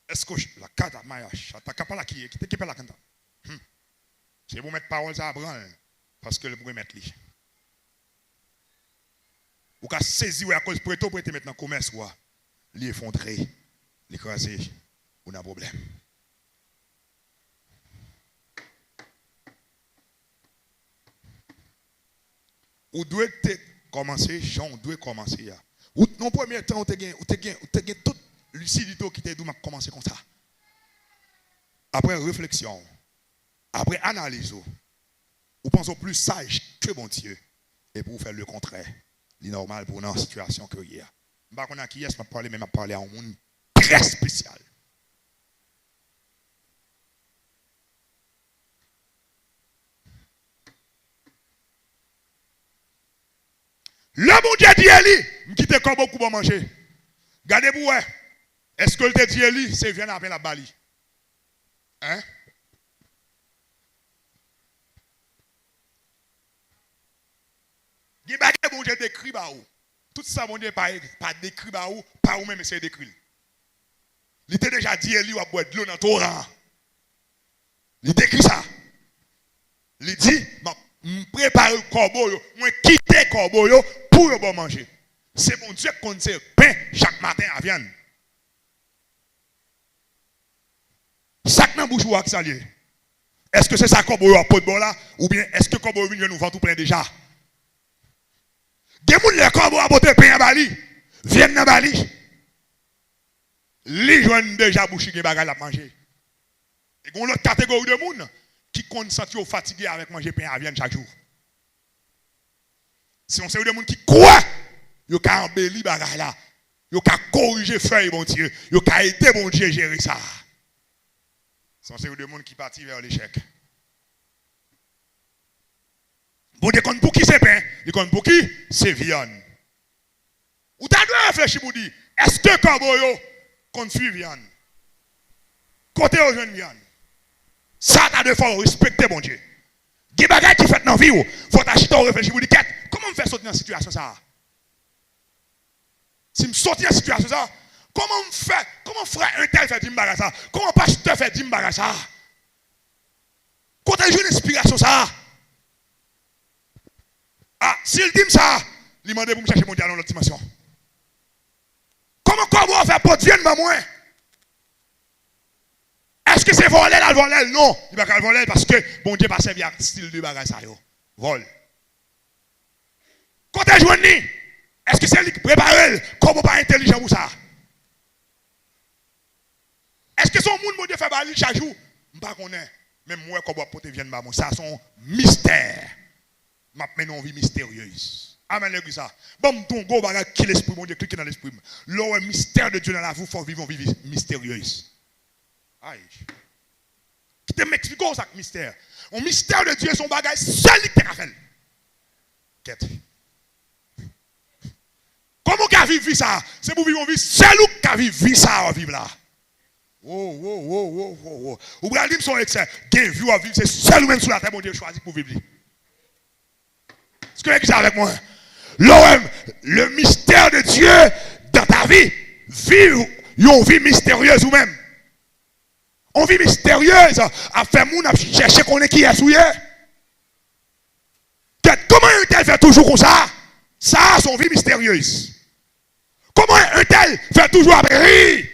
Est-ce que la carte à maillage, t'as qu'à pas la qui est pas la carte? C'est pour mettre parole ça à branle, parce que le pourrait mettre lui. Ou qu'à saisir à cause prêto prêter maintenant commerce, ou l'effondrer, l'écraser, on a un problème. Ou doit commencer, Jean doit commencer. Ou non premier temps, tu as toute lucidité qui t'a dit de commencer comme ça. Après réflexion, après analyse, ou pensons plus sage que bon Dieu. Et pour faire le contraire, l'inormal pour une situation que il y a. Je ne sais pas qui est-ce que je parle, mais je parle à un monde très spécial. Le bon Dieu dit Eli, je quitte comme beaucoup pour manger. Gardez-vous, est-ce que le te dit Eli, c'est viens avec la bali? Hein? Il y a des bon Dieu décrit par où? Tout ça, bon Dieu, pas décrit par où, pas où même c'est décrit. Il t'a déjà dit Eli, ou à boire de l'eau dans ton rang. Il décrit ça. Il dit, je prépare le corbeau, je quitte le corbeau pour le bon manger. C'est mon Dieu qu'on sait pain chaque matin à viande. Chaque nan bouche ou à salier. Est-ce que c'est ça corbeau à pot de bon là ou bien est-ce que corbeau vient nous vendre tout plein déjà? Des gens les corbeaux à botter pain à Bali, viennent dans Bali. Les gens déjà bouche qui bagarre à manger. Et on l'autre catégorie de monde qui compte sentir fatigué avec manger pain à viande chaque jour. Si on sait des gens qui croient, ils ont embelli bagarre là. Ils ont corrigé feuille bon Dieu, ils ont aider bon Dieu gérer ça. Si on sait des gens qui partent vers l'échec. Bon Dieu compte pour qui c'est pain, il compte pour qui c'est viande. Ou t'as dû réfléchir pour dire, est-ce que corbeau compte suivre viande? Côté aux jeunes viande. Ça t'as de faire respecter bon Dieu. Des bagages qui fait dans la vie, il faut t'acheter ou réfléchir pour dire, comment me faire sortir dans cette situation ça? Si me sortir dans cette situation ça, comment frère un tel fait 10 bagages ça? Comment pasteur fait 10 bagages ça? Quand tu as une inspiration ça? Ah, s'il dit ça, il m'a demandé pour me chercher mon dialogue dans l'autre dimension. Comment on fait pour Dieu de moi? Est-ce que c'est voler la voler? Non, il ne va pas voler parce que bon Dieu va servir à style de bagage ça. Vol. Quand tu es joint, est-ce que c'est lui qui prépare? Comment pas intelligent pour ça? Est-ce que son monde bon Dieu fait baler chaque jour? Je ne sais pas. Même moi, quand je viens de moi, ça son mystère. Maintenant, on vit mystérieuse. Amen, l'église ça. Bon, ton go bagage qui l'esprit, mon Dieu, cliquez dans l'esprit. Le mystère de Dieu dans la vie, il faut vivre une vie mystérieuse. Aïe. Qui te m'explique ça, le mystère? Un mystère de Dieu, son bagage, seul qui t'a fait. Qu'est-ce? Comment on vit ça? C'est pour vivre une vie seul ou qu'on vit ça à vivre là? Oh. Ou bien, il me son excès. Qui vit à vivre, c'est seul ou même sur la terre, mon Dieu, choisi pour vivre. Est-ce que vous êtes avec moi? L'OM, le mystère de Dieu dans ta vie, vivre une vie mystérieuse ou même. On vit mystérieuse, à faire moun, à chercher qu'on est qui est souillé. Comment un tel fait toujours comme ça? Ça, son vie mystérieuse. Comment un tel fait toujours rire?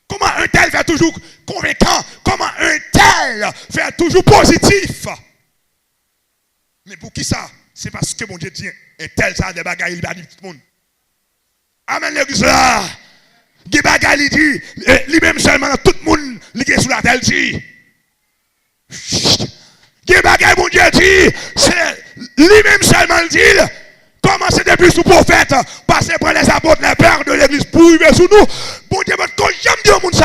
Comment un tel fait toujours convaincant? Comment un tel fait toujours positif? Mais pour qui ça? C'est parce que mon Dieu dit, un tel ça, des bagailles, il va dire tout le monde. Amen, l'église là. Des bagailles, il dit, lui-même seulement, tout le monde, il est sur la terre, dit. Des bagailles, mon Dieu dit, c'est lui-même seulement, il dit, commencez depuis sous prophète, passez par les apôtres, les pères de l'église, pour arriver sous nous. Bon Dieu, quand j'aime dire au monde ça,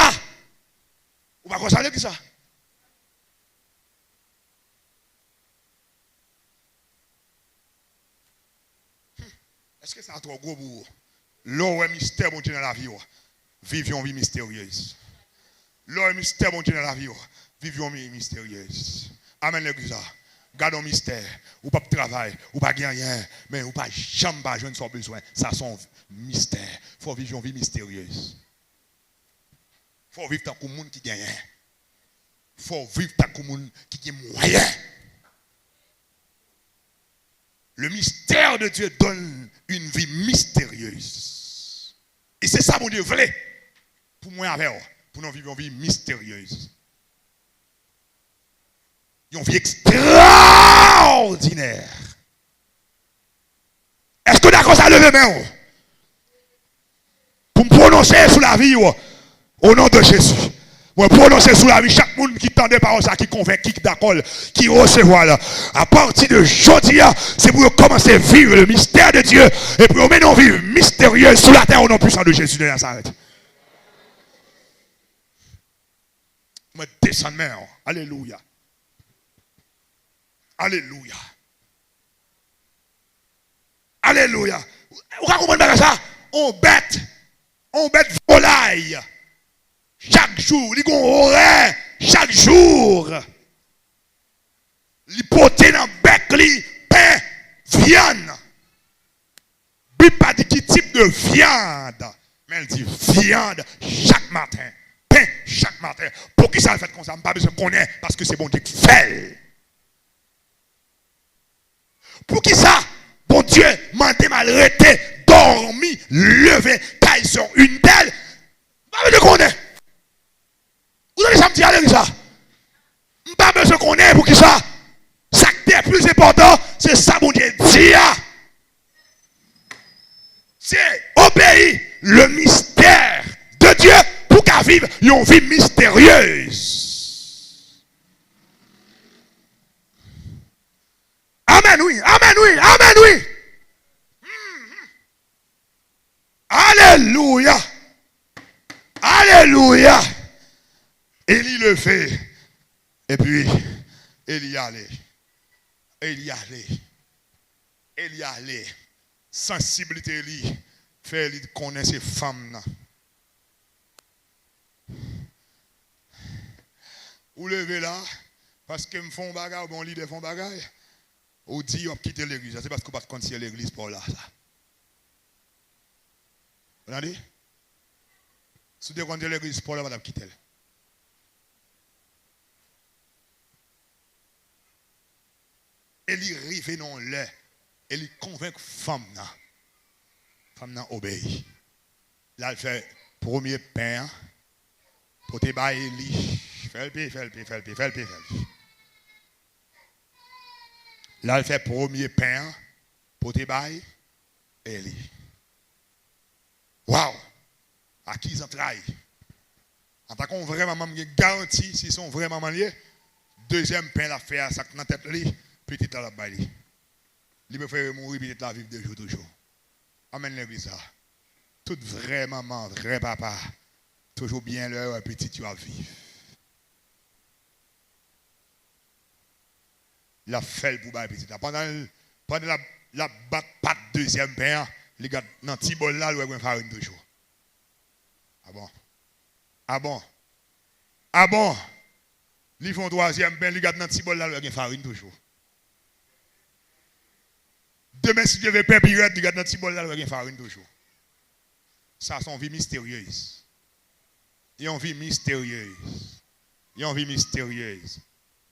Est-ce que ça a trop gros pour vous? L'eau est mystère, mon Dieu, dans la vie. Vivions vie mystérieuse. L'eau est mystère, mon Dieu, dans la vie. Vivions vie mystérieuse. Amen, l'église. Gardons mystère. Ou pas de travail, ou pas de rien, mais ou pas jamais pas jeune sans besoin. Ça sont mystère. Il faut vivre une vie mystérieuse. Il faut vivre tant que le monde qui gagne. Il faut vivre tant que le monde qui gagne moyen. Le mystère de Dieu donne une vie mystérieuse. Et c'est ça, mon Dieu, voulait pour moi avec vous, pour nous vivre une vie mystérieuse. Une vie extraordinaire. Est-ce que d'accord ça lever main? Pour me prononcer sur la vie au nom de Jésus. Pour me prononcer sur la vie, chaque monde qui tend des paroles, qui convainc, qui d'accord, qui recevoir là. À partir de aujourd'hui, c'est pour commencer à vivre le mystère de Dieu et pour mener une vie mystérieuse sur la terre au nom puissant de Jésus de Nazareth. Je me descends main. Alléluia. Alléluia. Alléluia. Vous comprenez ça? On bête volaille. Chaque jour, il horaire chaque jour. Il porte dans le bec, pain, viande. Il pas dit quel type de viande. Mais elle dit viande chaque matin. Pain chaque matin. Pour qui ça le fait comme ça? Je n'ai pas besoin de connaître parce que c'est bon Dieu qui fait. Pour qui ça? Bon Dieu m'a malreté, dormi, levé, taille sur une telle. Pas besoin de connaître. Vous avez ça me dire avec ça? Pas besoin de connaître pour qui ça? Ça qui est plus important, c'est ça bon Dieu dit. C'est obéir le mystère de Dieu pour qu'à vivre une vie mystérieuse. Amen, oui, amen, oui, amen, oui. Alléluia. Alléluia. Élie le fait. Et puis, Élie allait. Élie allait. Élie allait. Sensibilité Élie. Fait Élie connaître ces femmes. Vous levez là, parce que me font bagarre, bon lit de font bagarre. Ou dit, on quitte l'église. C'est parce qu'on ne peut pas continuer l'église pour là. Vous entendez? Si vous continuez l'église pour là, on va quitter. Élie rive non le. Élie convainc femme. Femme n'a obéi. Là, elle fait premier pain. Pour te bailler Élie. Fais le pain. Là, elle fait premier pain pour te bailler Élie. Waouh! À qui ils ont trahi? En tant qu'on vraiment garantie, s'ils sont vraiment liés, deuxième pain, la fait à ça dans la tête, petite à la baille. Il me fait mourir, petite la vivre de jour toujours. Amen l'église. Toute vraie maman, vrai papa, toujours bien l'heure, petit, tu vas vivre. La fait pour bailler petit. Pendant la patte deuxième pain, les gars, dans le petit bol là, ils vont faire une toujours. Ah bon? Ah bon? Ah bon? Ils font troisième pain, les gars, dans le petit bol là, ils vont faire une toujours. Demain, si Dieu veut pain pirate, les gars, dans le petit bol là, ils vont faire une toujours. Ça, c'est une vie mystérieuse. Ils ont une vie mystérieuse. Ils ont une vie mystérieuse.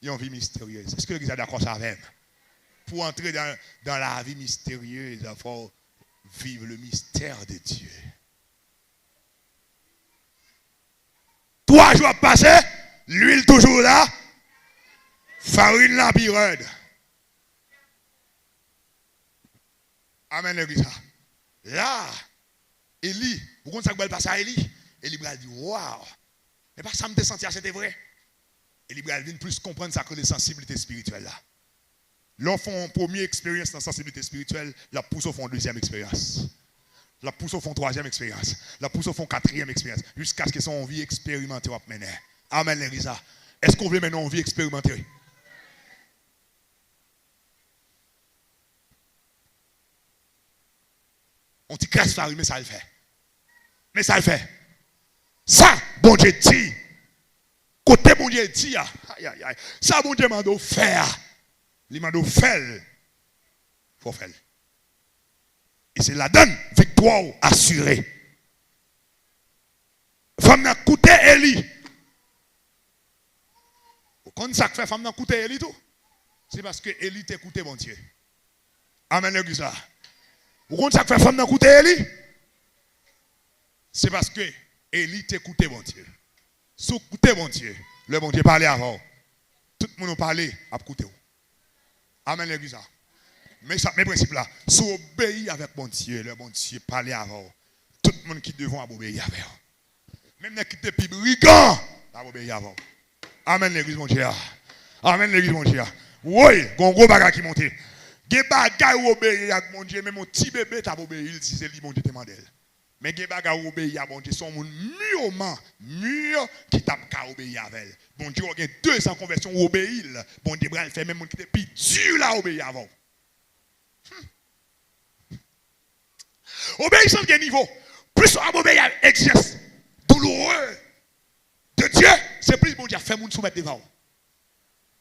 Ils ont une vie mystérieuse. Est-ce que l'église est d'accord ça avec? Pour entrer dans la vie mystérieuse, il faut vivre le mystère de Dieu. 3 jours passés, l'huile toujours là, farine la pirate. Amen l'église. Là, Élie, vous comprenez ça que va passer à Élie? Élie va dire, waouh, mais pas ça me sentir, c'était vrai. Élie va venir plus comprendre ça que les sensibilités spirituelles là. L'enfant en première expérience dans la sensibilité spirituelle, la pousse au fond deuxième expérience. La pousse au fond troisième expérience. La pousse au fond quatrième expérience. Jusqu'à ce que son vie expérimentée va mener. Amen l'église. Est-ce qu'on veut maintenant une vie expérimentée? On dit casse farine, mais ça le fait. Mais ça le fait. Ça, bon Dieu dit. Côté bon Dieu dit, aïe, aïe, aïe. Ça, bon Dieu m'a dit faire. Il m'a dit faire. Il faut faire. Et c'est la donne, victoire assurée. Femme n'a coûté Eli. Quand ça fait femme n'a coûté Eli tout, c'est parce que Eli t'a coûté mon Dieu. Amen l'église là. Quand ça fait femme n'a coûté Eli, c'est parce que Eli t'a coûté mon Dieu. Sous coûté mon Dieu, le bon Dieu parlait avant. Tout le monde parlait à coûter. Amen l'église là. Mais ça, mes principes là, sous obéir avec mon Dieu, le bon Dieu parlait avant. Tout le monde qui devant obéir avec. Même les qui étaient plus brigands, à obéir avant. Amen l'église mon Dieu. Amen l'église mon Dieu. Oui, gon gros bagage qui monte. Des bagages obéir avec mon Dieu, même mon petit bébé t'a obéi, il dit c'est lui mon Dieu demande. Mais des bagages obéir avec mon Dieu sont mûrs qui t'a obéir avec. Bon Dieu, il y a 200 conversions obéir. Bon Dieu, il fait même mon qui était plus dur là obéir avant. Obéissance de niveau. Plus on obéit à exerce douloureux de Dieu, c'est plus bon Dieu fait moun soumettre devant.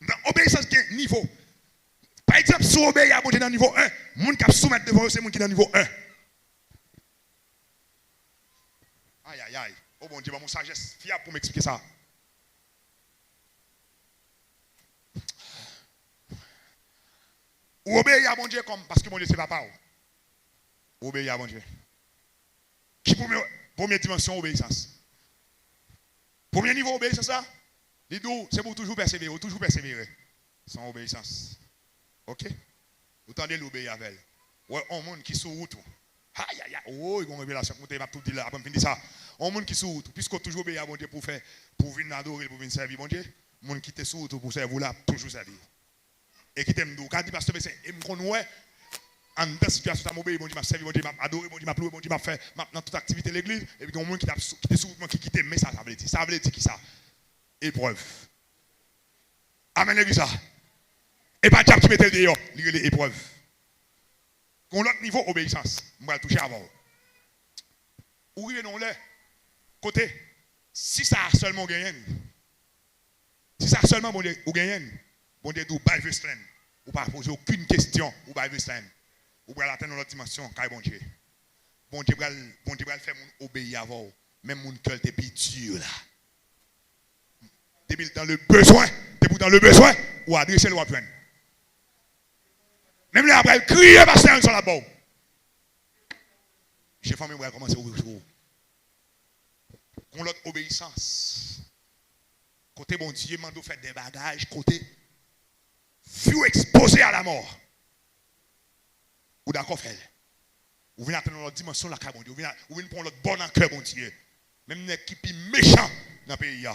Dans obéissance de niveau. Par exemple, si on obéit à bon Dieu dans le niveau 1, moun qui soumettre devant c'est moun qui dans le niveau 1. Aïe aïe aïe. Oh bon Dieu, mon sagesse fiable pour m'expliquer ça. Ou obéir à bon Dieu comme parce que mon Dieu c'est papa. Obéir à bon Dieu. Qui première dimension obéissance. Premier niveau obéissance ça, c'est pour toujours persévérer. Sans obéissance. OK? Vous tendez l'obéir avec elle. Ouais, un monde qui sous route. Aïe aïe aïe. Oh, il y a une révélation. Je vais tout dire là après finir ça. Un monde qui sous route puisque toujours obéir à bon Dieu pour faire pour venir adorer, pour venir servir bon Dieu. Monde qui te sous route pour servir là, toujours servir. Et qui t'aime d'où quand dit pasteur c'est et me connaît en dans situation ça m'obéir bon Dieu m'a servi bon Dieu m'a adoré bon Dieu m'a loué bon Dieu m'a fait dans toute activité de l'église et puis il y a un monde qui te sous qui quitte mais ça veut dire qui ça épreuve. Amen l'église ça. Et pas diable qui mettait dehors, il les épreuves. Qu'on l'autre niveau obéissance, on va toucher avant. Où il est non là côté si ça seulement gagné. Si ça seulement bon Dieu ou gagné. Bon Dieu d'où by Westland. Ou pas poser aucune question ou by Westland. Ou va atteindre notre dimension car bon Dieu. Bon Dieu va faire mon obéir avant même mon cœur t'es dur là. T'es dans le besoin, ou adresser le prendre. Même là après crier pasteur sur la bombe. J'ai famille va commencer à ouvrir. Qu'on l'autre obéissance. Côté bon Dieu m'a fait des bagages côté fut exposé à la mort. Ou d'accord faire. Ou venez atteindre notre dimension la bon Dieu. Ou venez prendre notre bon en cœur bon Dieu. Même une équipe méchant dans le pays.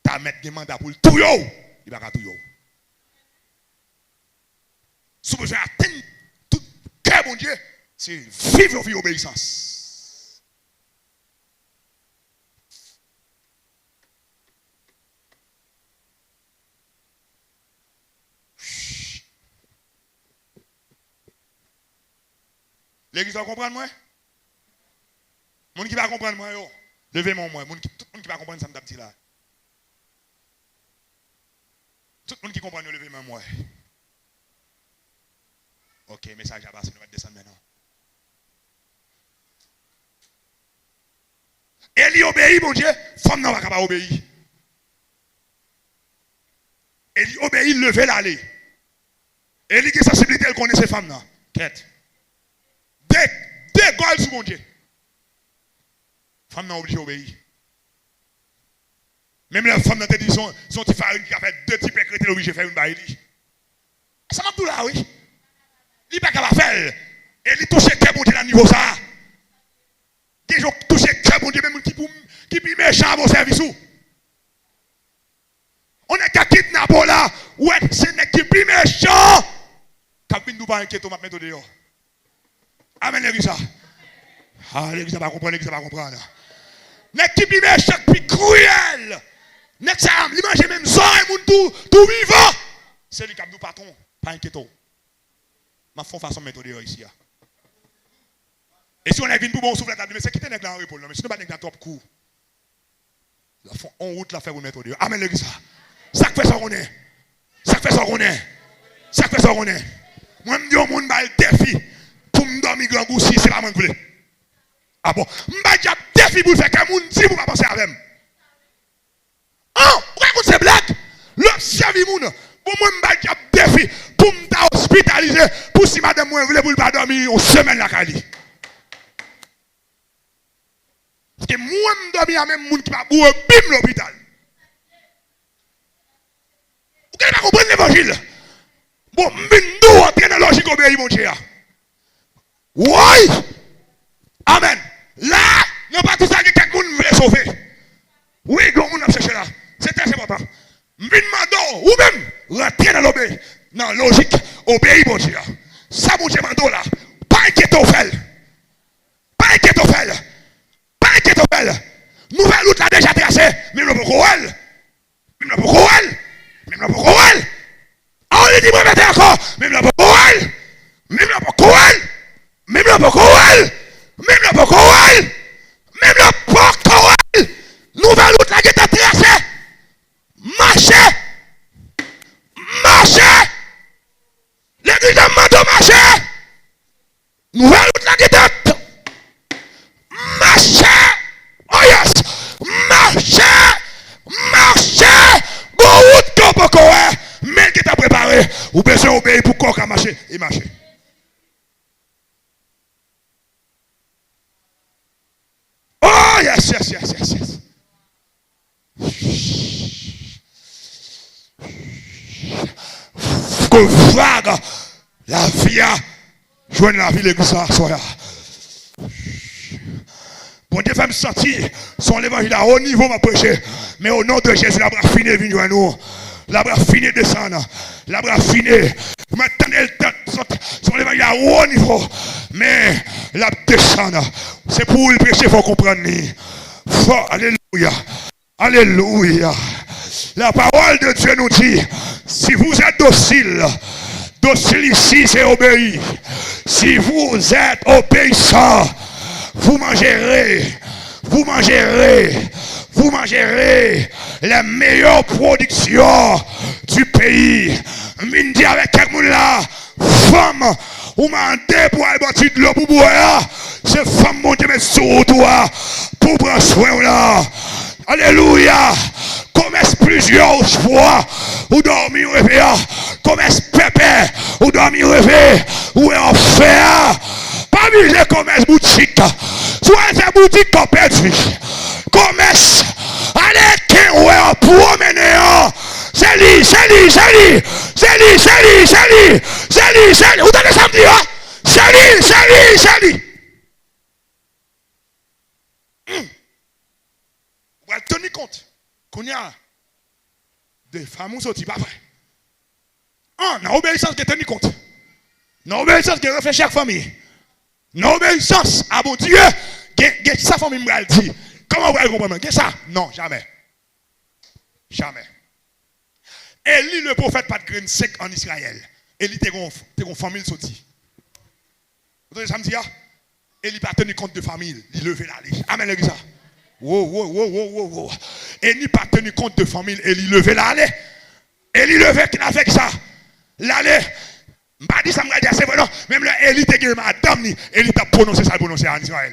T'as mettre des mandats pour le tout yo. Il va pas tout yo. Si vous avez atteint tout cœur bon Dieu, c'est vivre une vie obéissance. L'église va comprendre moi? Moun qui va comprendre moi yo, levez-moi moi, tout le monde qui va comprendre ça me dit là. Tout le monde qui comprend yo levez-moi moi. OK, message à passer, nous allons descendre maintenant. Eli obéit mon Dieu, femme n'a pas capable obéir. Eli obéit, lever l'aller. Eli qui a sensibilité, elle connaît ces femmes là. Quête. Des goals sur mon Dieu. Femme n'a obligé d'obéir. Même la femme n'a pas dit son petit farine qui a fait 2 types de chrétiens obligé de faire une baille. Ça m'a tout là, oui. Il n'est pas capable de faire. Et il touche cœur bon Dieu dans le niveau ça. Des gens touchent cœur bon Dieu, même qui est méchant à vos services. On est qu'à kidnapper là. Ouais, c'est un qui est méchant. Quand nous pas inquiéter, on va mettre dehors. Amen l'église. Ah, l'église va comprendre, l'église va comprendre. L'équipe est méchant, puis cruel. N'est-ce pas? Il mange même ça et tout vivant. C'est lui qui a nous patron, pas inquiétant. Ma font façon de mettre dehors ici. Et si on a vu pour bon souffle, mais c'est qui t'es dans le repos, mais si nous pas dans top court. On route la faire vous mettre au Dieu. Amen l'église. Ça fait ça qu'on est. Ça fait ça qu'on est. Ça fait ça qu'on est. Moi je dis au monde le défi pour me dormir grand goussi, c'est pas moi qui voulais. Ah bon, je dis défi pour faire que monde dit pour pas penser avec moi. Oh, pourquoi c'est blague? L'observer moun. Pour moi je dis défi pour me hospitaliser pour si madame moi voulait pour pas dormir une semaine la Cali. Parce que moi, je dormir à même monde qui va boire bim l'hôpital. Vous ne pas comprendre l'évangile? Bon, nous entrer dans la logique obéir, mon Dieu. Oui! Amen. Là, nous pas tout ça que quelqu'un veut sauver. Oui, quand on a cherché là. C'est très important. Nous demandons, ou même, rentrer dans l'obéir. Dans la logique, obéir, mon Dieu. Ça, mon Dieu, mando là. Pas inquiéter au fait. Pas inquiéter au fait. Pas inquiéter au fait. Nouvelle route là déjà tracée. Même le Pocouel. Même le Pocouel. Même le Pocouel. On lui dit, moi, mettez encore. Même le Pocouel. Même le Pocouel. Même le Pocouel. Même le Pocouel. Même le Pocouel. Nouvelle route là qui est tracée. Marchez. Marchez. L'église de Mando marchez. Nouvelle route là qui est marchez. Oh yes. Marchez. Marchez. Bon route qu'on peut courir. Mais qui t'a préparé. Ou besoin d'obéir pour qu'on marcher. Et marcher. Oh yes, yes, yes, yes, yes. Que vague la vie a joindre la vie l'église à soi. Bon Dieu fait me sentir son l'évangile à haut niveau m'a prêché. Mais au nom de Jésus, la bras fini vient joindre nous. La bras fini descendre. La bras fini. Maintenant son l'évangile à haut niveau. Mais la descendre. C'est pour le prêcher, il faut comprendre. Alléluia. Alléluia. La parole de Dieu nous dit, si vous êtes docile, docile ici c'est obéir. Si vous êtes obéissant, vous mangerez, vous mangerez, vous mangerez les meilleures productions du pays. Mine dit avec quelqu'un là, femme, ou mandez pour aller bâtir de l'eau pour boire. C'est femme monter mes sous toi pour prendre soin là. Alléluia. Commerce plusieurs fois, ou dormir rêver, commerce pépé, ou dormir rêver, ou en faire. Pas miser commerce boutique, soit faire boutique qu'on perdu. Commerce, allez, qui ou en promener, c'est lui, c'est lui, c'est lui, c'est lui, c'est lui, c'est lui, c'est lui, c'est lui, vous tenez ça me dire, c'est lui, c'est lui, c'est lui. Vous allez tenir compte qu'on y a des femmes qui sont pas vrai. Dans l'obéissance qui est tenue compte. Dans l'obéissance qui reflète chaque famille. Dans l'obéissance à mon Dieu, sa famille me dit. Comment vous allez comprendre? Qu'est-ce ça? Non, jamais. Jamais. Élie le prophète pas de grain sec en Israël. Élie était une famille sortie. Vous entendez ça me dit? Élie pas tenu compte de famille. Il levait la liste. Amen l'église. Wow. Et ni pas tenu compte de famille, et il levait l'allée. Et il levait qu'il a fait ça. L'allée. M'a dit ça m'a dit c'est vrai non. Même là, Élie était madame ni, Élie t'a prononcé ça prononcé en Israël.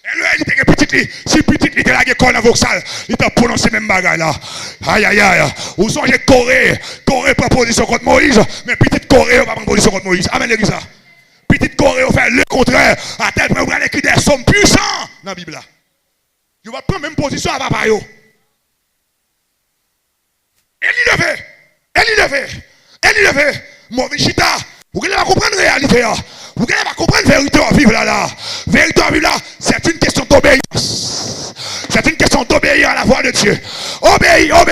Et là, il était petit, si petit, il était là qui colle dans Vauxhall, il t'a prononcé même bagaille là. Aïe. Ou songez Corée prend position contre Moïse, mais petite Corée va prendre position contre Moïse. Amen l'église. Petite Corée fait le contraire, à tel point où elle écrit des sommes puissants dans la Bible. Il va prendre même position à papa. Elle y levait. Mon Michita, vous allez comprendre la réalité. Vous allez comprendre la vérité à vivre là. Vérité à vivre là, c'est une question d'obéissance. C'est une question d'obéir à la voix de Dieu. Obéir,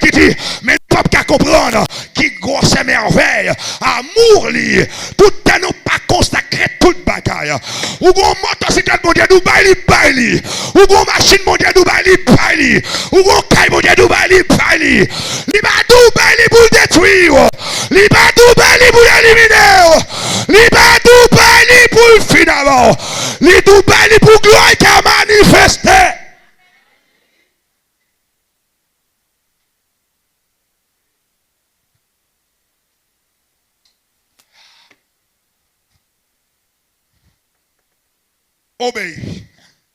qui dit, mais le peuple qui comprendre, qui grosse merveille, amour li, tout à nous pas consacrer toute bagaille. Ou gon motocyclette mon Dieu nous baili. Ou gon machine mon Dieu nous baili. Ou gon caille mon Dieu nous baili. Li ba dou baili pour détruire. Li ba dou baili pour éliminer. Li ba dou baili pour le fin d'abord. Les tout belles pour gloire qui a manifesté. Obéis.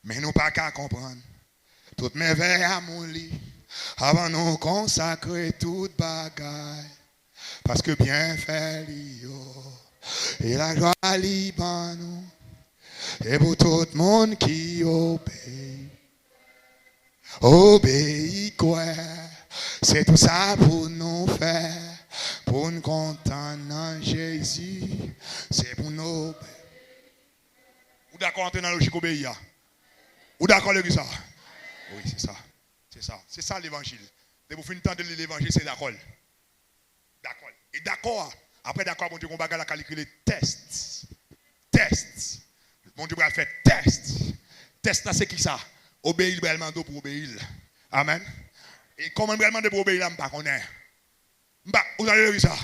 Mais nous pas qu'à comprendre. Toutes mes veilles à mon lit. Avant nous consacrer toute bagaille. Parce que bien fait l'io. Et la joie liban nous. Et pour tout le monde qui obéit. Obéit quoi? C'est tout ça pour nous faire. Pour nous contenter en Jésus. C'est pour nous obéir. Ou d'accord entrer dans la logique obéir? Ou d'accord avec ça? Oui, c'est ça. C'est ça. C'est ça l'évangile. De vous finir de l'évangile, c'est d'accord. D'accord. Et d'accord. Après d'accord, bon Dieu, on va calculer test. Test. Bon Dieu va faire test. Test, c'est qui ça? Obéir réellement pour obéir. Amen. Et comment réellement pour obéir, je ne sais pas. Vous avez vu ça?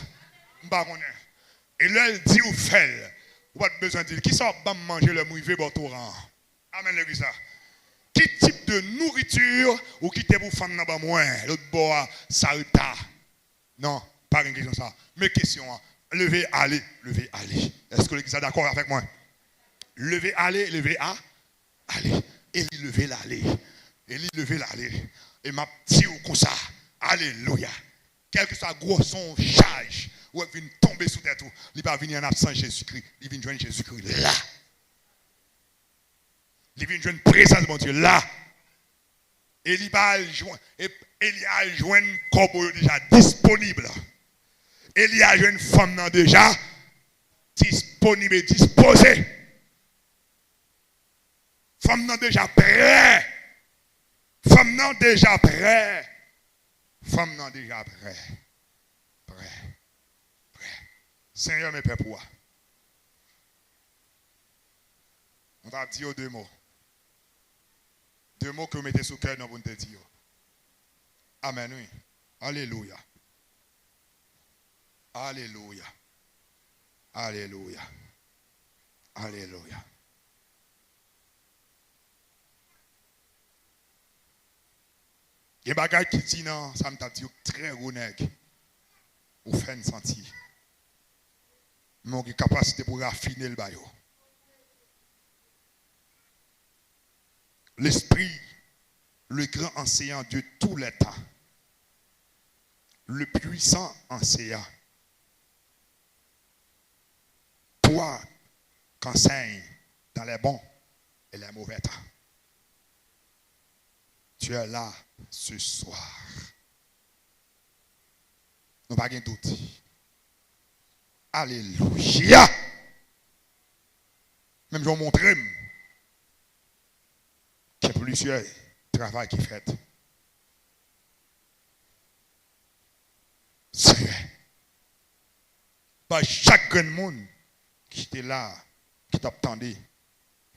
Je ne sais pas. Et là, il dit ou fait. Vous n'avez pas besoin de dire. Qui sort pour manger le mouillé pour tout rang? Amen, le ça. Quel type de nourriture ou qui te pour femme dans bas moins? L'autre bois, salta. Non, pas une question ça. Mes questions. Levez, allez, levez, allez. Est-ce que l'église est d'accord avec moi? Levez, allez, levez, allez. Élie, levez, l'allez. Élie, levez, l'allez. Et m'a dit comme ça. Alléluia. Quel que soit gros son charge, ou il vient tomber sous terre tout, il va venir en absence de Jésus-Christ. Il vient joindre Jésus-Christ là. Il vient joindre présence de mon Dieu là. Et il va joindre, il a joindre un corps déjà disponible. Il a joindre une femme déjà disponible et disposée. Femme déjà prêt. Femme déjà prêt. Femme déjà prêt. Prêt. Seigneur, mes pères, pour on va dire deux mots. Deux mots que vous mettez sous le cœur dans votre tête. Amen, oui. Alléluia. Alléluia. Alléluia. Alléluia. Il y a des bagages qui disent non, ça me dit très honnête. Ou fait sentir. Mais on a une capacité pour raffiner le baillot. L'Esprit, le grand enseignant de tous les temps, le puissant enseignant, toi qu'enseigne dans les bons et les mauvais temps. Tu es là ce soir. Nous n'avons pas de doute. Alléluia. Même je vais vous montrer qu'il y a plusieurs travail qui est fait. C'est pas chaque grand monde qui était là, qui t'attendait,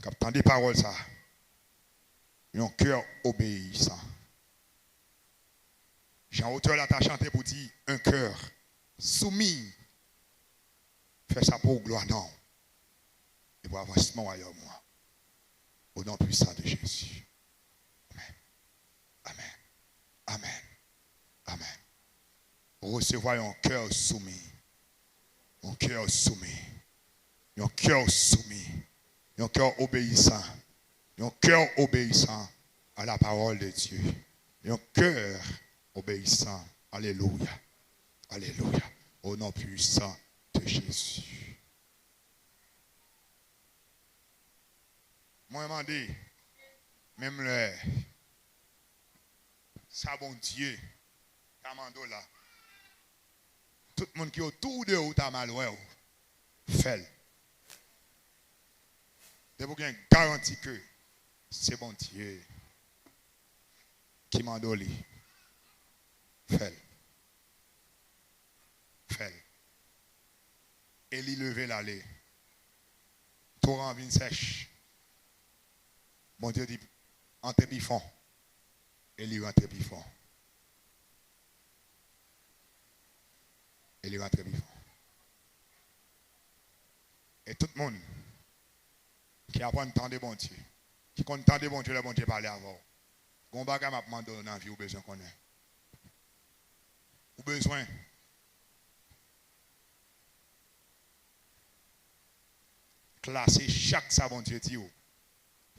qui attendait parole ça. Un cœur obéissant. Jean auteur là t'a chanté pour dire un cœur soumis. Fais ça pour gloire non. Et pour avancement ailleurs moi. Au nom puissant de Jésus. Amen. Amen. Amen. Amen. Recevoir un cœur soumis. Un cœur soumis. Un cœur soumis. Un cœur obéissant. Un cœur obéissant à la parole de Dieu. Un cœur obéissant. Alléluia. Alléluia. Au nom puissant de Jésus. Moi, je m'en dis, même le ça bon Dieu, Tamando là, tout le monde qui est autour de vous, t'as mal, ouais, fait. De vous garantir que c'est bon Dieu qui m'a donné. Fait. Fait. Et il levé l'allée. Torrent vient sèche. Bon Dieu dit, entre bifon. Et il rentre bifon. Et il rentre bifon. Et tout le monde qui apprend le temps de bon Dieu, qui compte tant de bon Dieu, le bon Dieu parler avant. Gon bagay m'a demandé dans la vie ou besoin qu'on ait. Ou besoin classer chaque ça bon Dieu dit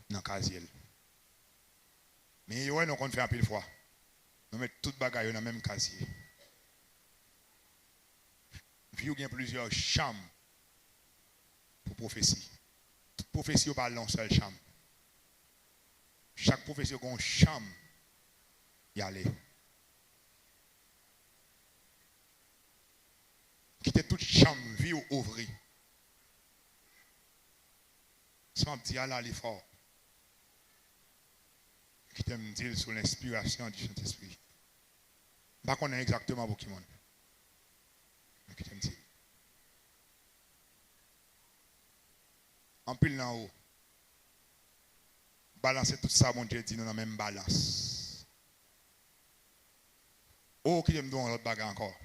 dans casier. Mais ouais, nous compte faire un pile fois. Nous mettons toute bagaille dans le même casier. Vous avez plusieurs chambres pour prophétie. Toute prophétie parle dans une seule chambre. Chaque prophétie a une chambre. Y aller. Quittez toute chambre, vie ou ouvrir. Sans dire à l'effort. Qui t'aime dire sur l'inspiration du Saint-Esprit. Je ne sais pas exactement pour qui monde. Mais qui t'aime dire. En pile en haut. Balancer tout ça, mon Dieu dit, nous dans la même balance. Oh, qui t'aime donner l'autre bagarre encore.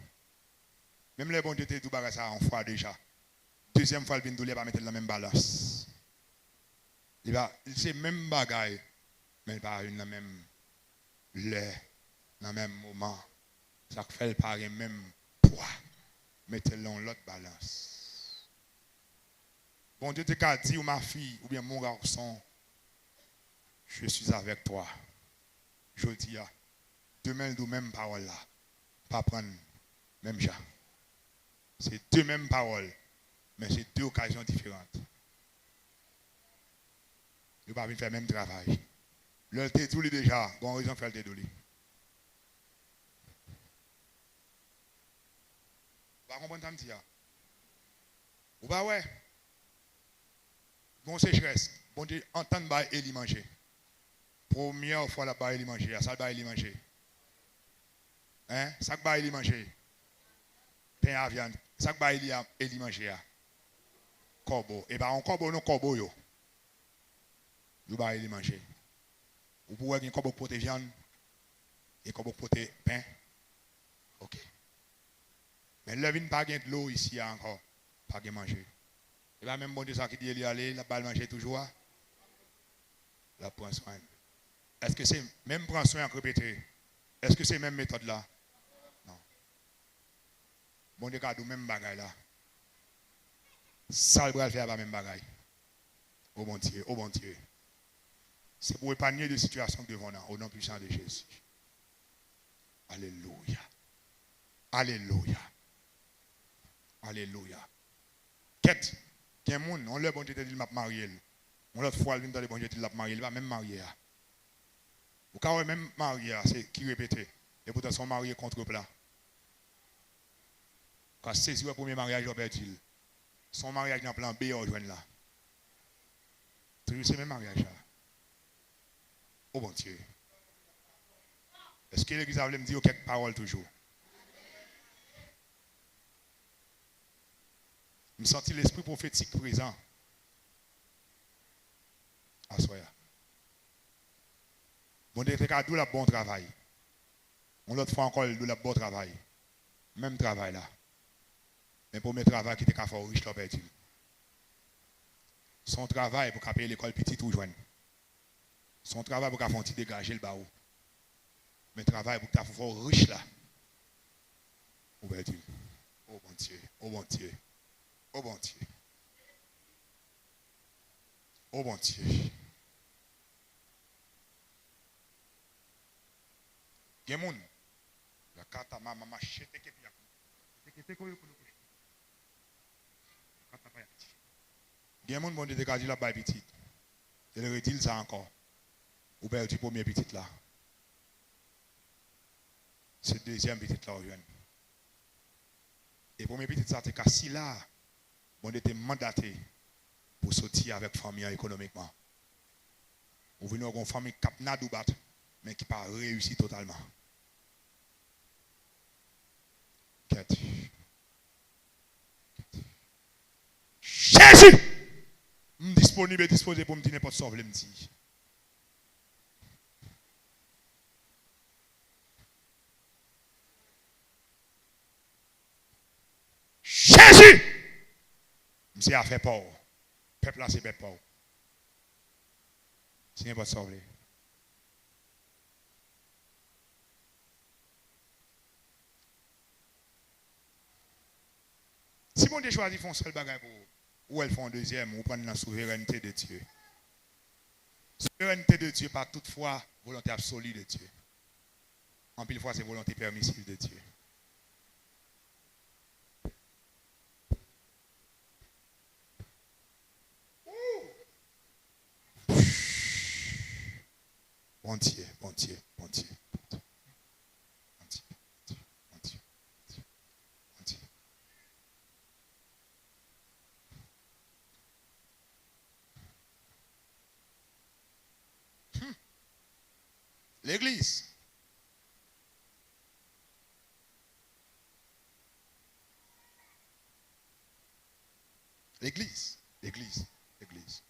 Même les bons Dieu te dit bagarre ça en fois déjà. Deuxième fois, il vient de pas mettre dans la même balance. C'est même bagaille. Mais pas dans le même lait, dans le même moment. Ça fait par le même poids. Mettez-le dans l'autre balance. Bon Dieu t'a dit, ou ma fille, ou bien mon garçon, je suis avec toi. Je dis, demain, nous même parole là. Pas prendre même genre. C'est deux mêmes paroles, mais c'est deux occasions différentes. Nous ne pouvons pas faire le même travail. Le thé douli déjà, bon raison de faire le thé douli. Vous va comprendre ça, monsieur? Ou pas ouais? Bon sécheresse, bon Dieu, entendre bail et li manger. Première fois la bail et li manger, ça bail et li manger. Hein? Ça bail et li manger. Pain à viande, ça bail et li manger. Corbeau, et ben on corbeau non corbeau yo. Vous bail et li manger. Vous pouvez avoir un corbeau pour viande et un corbeau pour pain. Ok. Mais le vin pas de l'eau ici encore, pas de manger. Et là même bon Dieu ça qui dit aller, la balle manger toujours. La prend soin. Est-ce que c'est même prendre soin à répéter? Est-ce que c'est même méthode là? Non. Bon Dieu a même bagaille là. Ça le bras faire pas même bagaille. Au bon Dieu, au bon Dieu. C'est pour épargner des situations devant nous, au nom puissant de Jésus. Alléluia. Alléluia. Alléluia. Quête, il y a un monde, on le bon Dieu te dit qu'il m'a marié. On l'autre fois, il vient dans le bon Dieu te dit qu'il m'a marié, il va même marier. Ou quand même marié, c'est qui répète. Et pourtant, son marié contre plat. Quand c'est le premier mariage, il a perdu. Son mariage dans le plan B, il rejoint là. C'est le même mariage là. Oh bon Dieu. Est-ce que l'église a voulu me dire quelques paroles toujours? Je me sentis l'esprit prophétique présent. Assoya. Bon Dieu, c'est d'où la bon travail. On l'autre fois encore, d'où la bon travail. Même travail là. Mais pour mes travail qui était qu'à faire riche, l'on perdu. Son travail pour payer l'école petite ou joindre. Son travail pour faire dégager le baou. Mais travail pour faire riche là. Ou perdu. Oh bon Dieu, oh bon Dieu. Oh bon Dieu. Oh bon Dieu. Gemoun. La carte à ma maman chete que pia. Gemoun bon Dieu dégagé la baille petite. Et le redil ça encore. Ou bien du premier petite là. C'est deuxième petite là. Et premier petite ça c'est qu'à là. On était mandaté pour sortir avec la famille économiquement. Vous venez avec une famille qui n'a pas battre, mais qui n'a pas réussi totalement. Jésus! Je suis disponible et disposé pour me dire n'importe quoi, je me dire. Jésus! Monsieur a fait peur. Le peuple a fait peur. Si n'est pas sauvé. Si mon Dieu choisit font seul bagage pour ou elles font deuxième, ou prendre la souveraineté de Dieu. Souveraineté de Dieu, pas toutefois volonté absolue de Dieu. En pile fois, c'est volonté permissive de Dieu. Bon Dieu, bon Dieu, bon Dieu. Bon Dieu, bon Dieu, bon Dieu. L'église. L'église, l'église, l'église.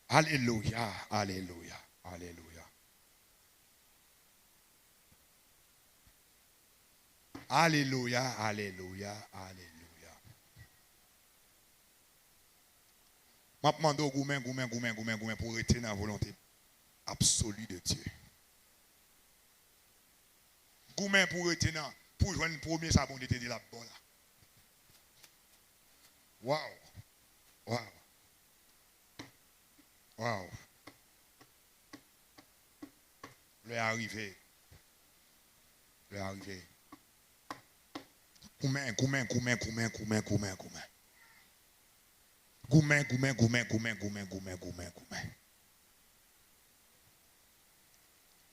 Alléluia, alléluia, alléluia. Alléluia, alléluia, alléluia. Je demande au goumen pour rester dans la volonté absolue de Dieu. Goumen pour rester dans, pour jouer le premier sabon de Dieu là-bas. Waouh, waouh, waouh. Le arrivé. Le arrivé. Goumen. Goumen.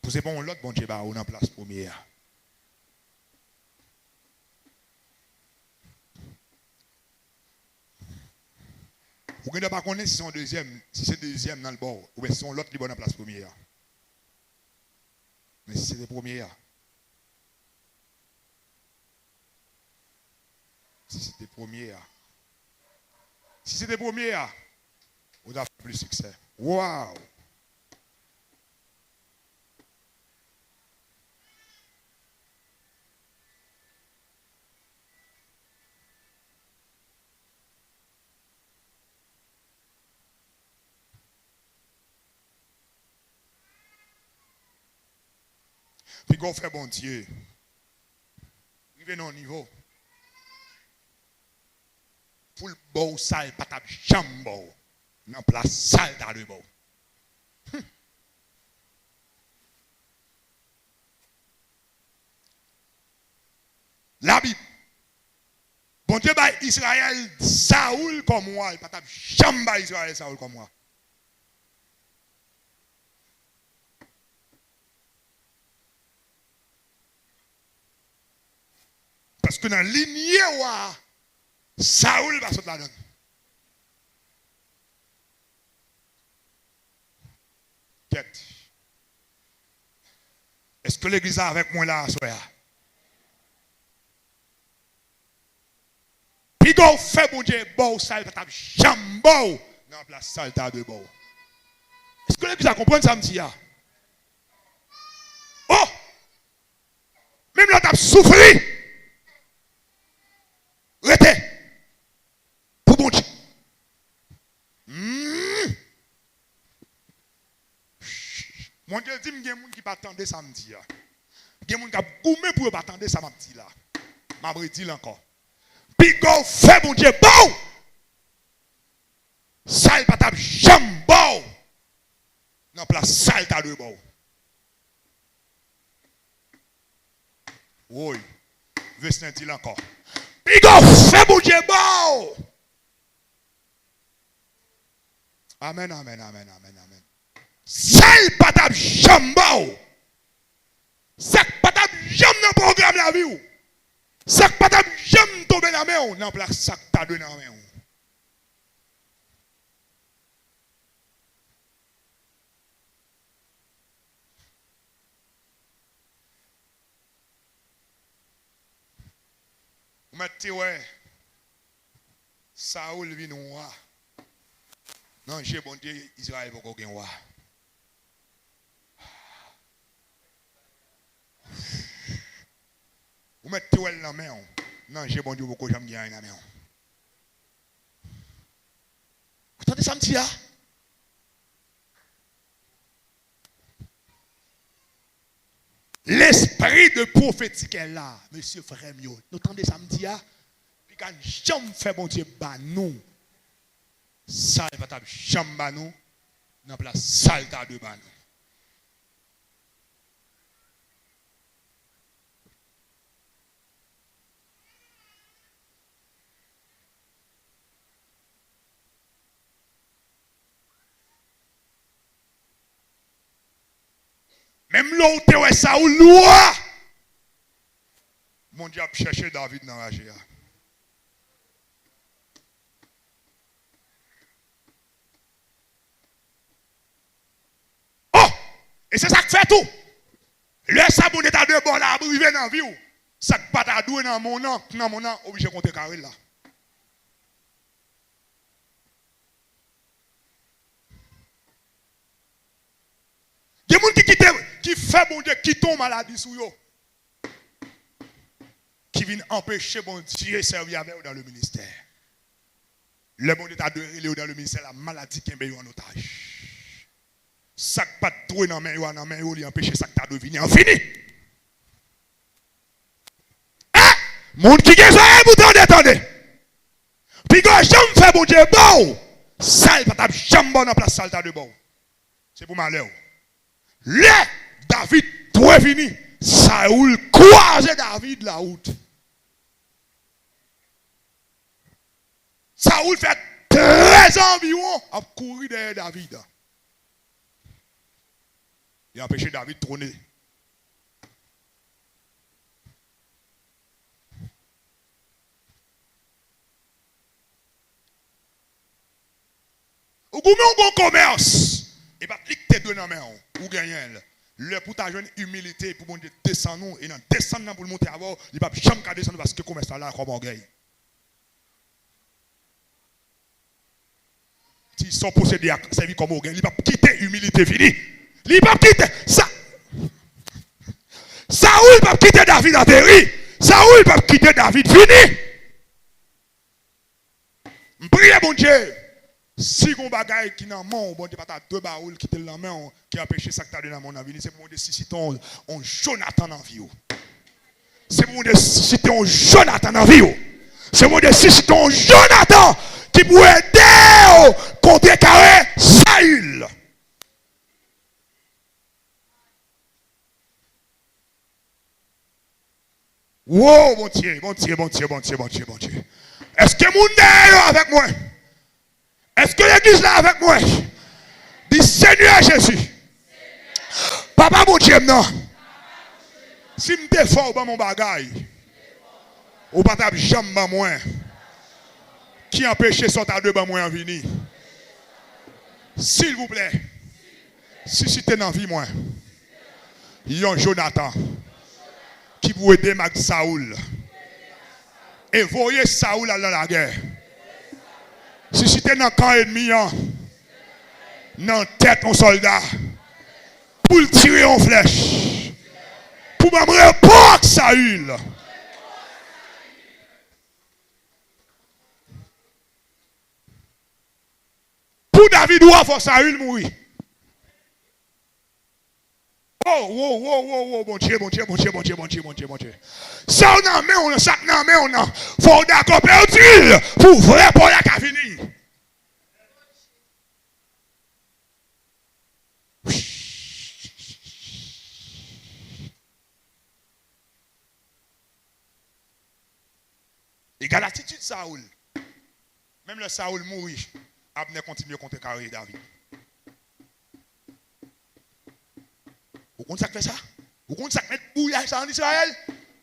Pour c'est bon, l'autre bon Dieu, on en place première. Vous ne pas connaître si c'est deuxième, si c'est deuxième dans le bord, ou bien si c'est l'autre qui est en place première. Mais si c'est le premier, si c'était premier, si c'était premier, on a fait plus de succès. Waouh! Puis qu'on fait bon Dieu. Arrivez au niveau. Pour le beau sale, pas ta jambe. Dans place sale dans le beau. La Bible. Bon Dieu, bah, Israël, Saoul comme moi. Pas ta jambe Israël, Saoul comme moi. Parce que dans la lignée, Saoul va se la donner. Est-ce que l'église est avec moi là, soya? Puis go fait mon Dieu, bon, sale, pas jambo, dans la salle de bon. Est-ce que l'église a compris ça, me dit? Oh! Même là, tu as souffert. Rete. Pour bon Dieu. Mon Dieu dit, il y a des gens qui n'attendent ça, me dit. Il y a des gens qui ont goumé pour ne pas attendre ça, me dit là. Je dit encore. Puis go fait mon Dieu, bon! Sale pas ta jambe, bon! Dans la salle de bon. Oui. Verset dit encore. Puis go fait mon Dieu, bon! Amen, amen, amen, amen, amen. Sale pas ta jambe, bon! C'est pas ta jambe dans le programme la vie. C'est pas ta jambe tomber dans la main. Non, place sac ta donné dans la main. Vous mettez, ouais, Saoul vit noir. Non, j'ai bon Dieu, Israël va gagner roi. Vous mettez, ouais, dans la main. Non, j'ai bon Dieu, beaucoup j'aime bien la main. Attendez ça me dit là. L'esprit de prophétique est là, monsieur frère Mio. Nous entendez ça me dit là. Puis quand j'aime faire bon Dieu, bah nous. Ça n'est pas ta chambre bah nous. Dans la salle de bah nous. Même l'autre, ouais, ça ou loi. Mon Dieu a cherché David dans la GA. Oh! Et c'est ça qui fait tout. Le sabon est à deux bords là, arrivé dans la vie. Ça qui pas à doué dans mon nom, obligé de compter carré là. Il y a des gens qui fait bon Dieu, qui tombe maladie sur eux. Qui viennent empêcher bon Dieu de servir avec eux dans le ministère. Le bon Dieu t'a donné dans le ministère la maladie qui est en otage. Ça qui pas trouvé dans main dans main il empêcher ça qui t'a devenu en fini. Hein? Monde qui est ça, vous attendez. Puis quand j'aime faire bon Dieu bon, ça il pas jamais bon dans place salle de bon. C'est pour malheur. Le David doit venir. Saoul croise David la route. Saoul fait 13 ans environ à courir derrière David. Il a empêché David de trôner. Ou bien un bon commerce. Et pas cliquer deux dans la main. Ou gagner. Le pour ta jeune humilité, pour monter descendre et descendre pour le monter avant, il ne va jamais descendre parce que le commerce là comme orgueil. S'ils sont possédés à servir comme orgueil, il va quitter l'humilité fini. Il va quitter ça. Saoul va quitter David en terre. Saoul va quitter David fini. Je prie mon Dieu. Si on bagaille qui n'a mon bon Dieu pas deux baoules qui te la main qui a empêché ça que tu as dans mon avis, c'est pour nécessiter un Jonathan en vie. C'est pour nécessiter un Jonathan en vie. C'est pour nécessiter un Jonathan qui peut aider contre carré Saül. Wow, bon Dieu, bon Dieu, bon Dieu, bon Dieu, bon Dieu, bon Dieu. Est-ce que mon est avec moi? Est-ce que l'église là avec moi? Dis Seigneur Jésus. Papa mon Dieu, non. Si je me défends dans mon bagaille, ou pas de jambe dans moi, qui empêche son tas de moi en venir? S'il vous plaît, si c'était dans la vie, moi, il y a un Jonathan qui vous aider Max Saoul. Et voyez Saoul dans la guerre. Si c'était dans le camp ennemi, dans la tête un soldat, pour le tirer en flèche, pour me répondre à Saül. Pour David, ou avant Saül mourir. Oh, bon Dieu, bon Dieu, bon Dieu, bon Dieu, bon Dieu, bon Dieu, bon Dieu. Ça, on a, mais on a, ça, non, mais on a. Faut d'accord perdu pour vrai pour la cavini. Égal l'attitude de Saoul. Même le Saoul mourit, Abner continue à compter carré David. Vous comprenez ça qui fait ça? Vous comprenez ça qui met bouillage ça en Israël?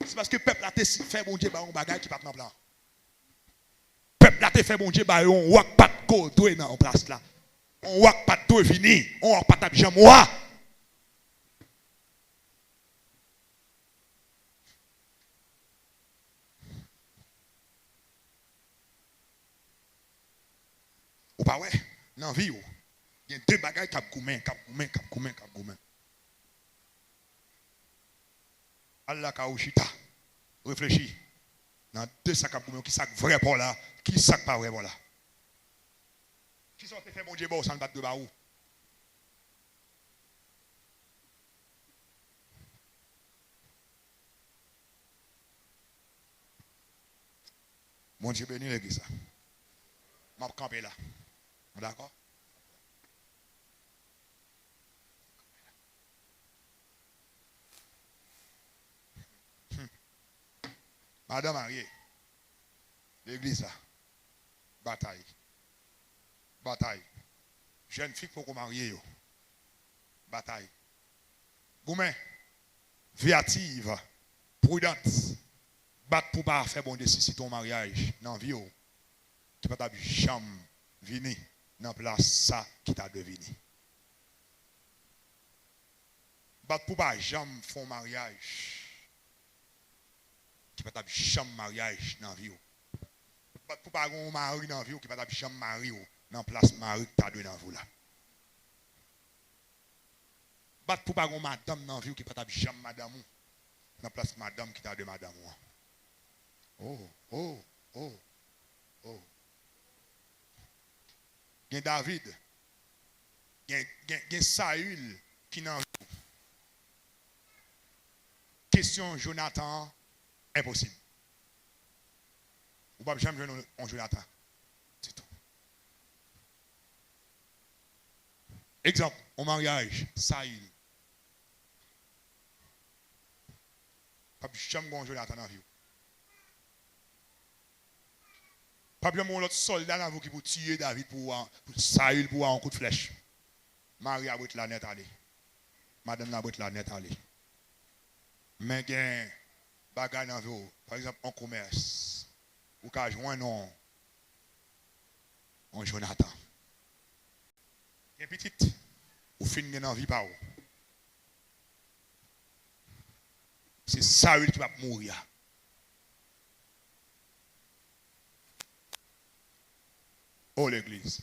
C'est parce que le peuple a fait bon Dieu, un bagage qui pas dans plan. Le peuple a fait bon Dieu, on ne pas de côté dans place là. On ne pas de fini. On ne pas de jambe. Ou pas ouais? Dans la vie, il y a deux bagages qui ont coupé. Allah Kaouchita. Réfléchis. Dans deux sacs à boum, qui sac vrai pour là, qui sac pas vrai pour là. Qui sont fait mon Dieu, bon, sans le battre de barou. Mon Dieu béni l'église. Je vais camper là. D'accord? Madame mariée, l'église là, bataille. Bataille. Jeune fille pour qu'on marie. Bataille. Goumen, viative, prudente. Battre pour pas faire bon décision ton mariage dans la vie. Tu ne peux pas jamais venir dans la place ça qui t'a deviné. Battre pour pas jamais faire mariage. Tu ne peux pas jamais mariage dans la vie. Battre pour pas un mari dans la vie qui ne peut pas jamais marier dans la place mari qui t'a donné dans vous là. Battre pour pas un madame dans la vie qui ne peut pas jamais madame dans la place madame qui t'a donné madame. Oh, oh, oh, oh. Il y a David, il y a Saül qui n'a pas. Question Jonathan, impossible. Vous ne pouvez jamais jouer en Jonathan. C'est tout. Exemple, au mariage, Saül. Pas jamais jouer en Jonathan dans la vie. Pas bien mon autre soldat dans vous qui pour tuer David pour Saül pour un coup de flèche. Marie a brûlé la net aller. Madame a brûlé la net aller. Mais il y a des bagages dans vous. Par exemple, en commerce. Ou quand je non. En Jonathan. Il y a une petite. Ou fin dans la vie par où. C'est Saül qui va mourir. Oh l'église.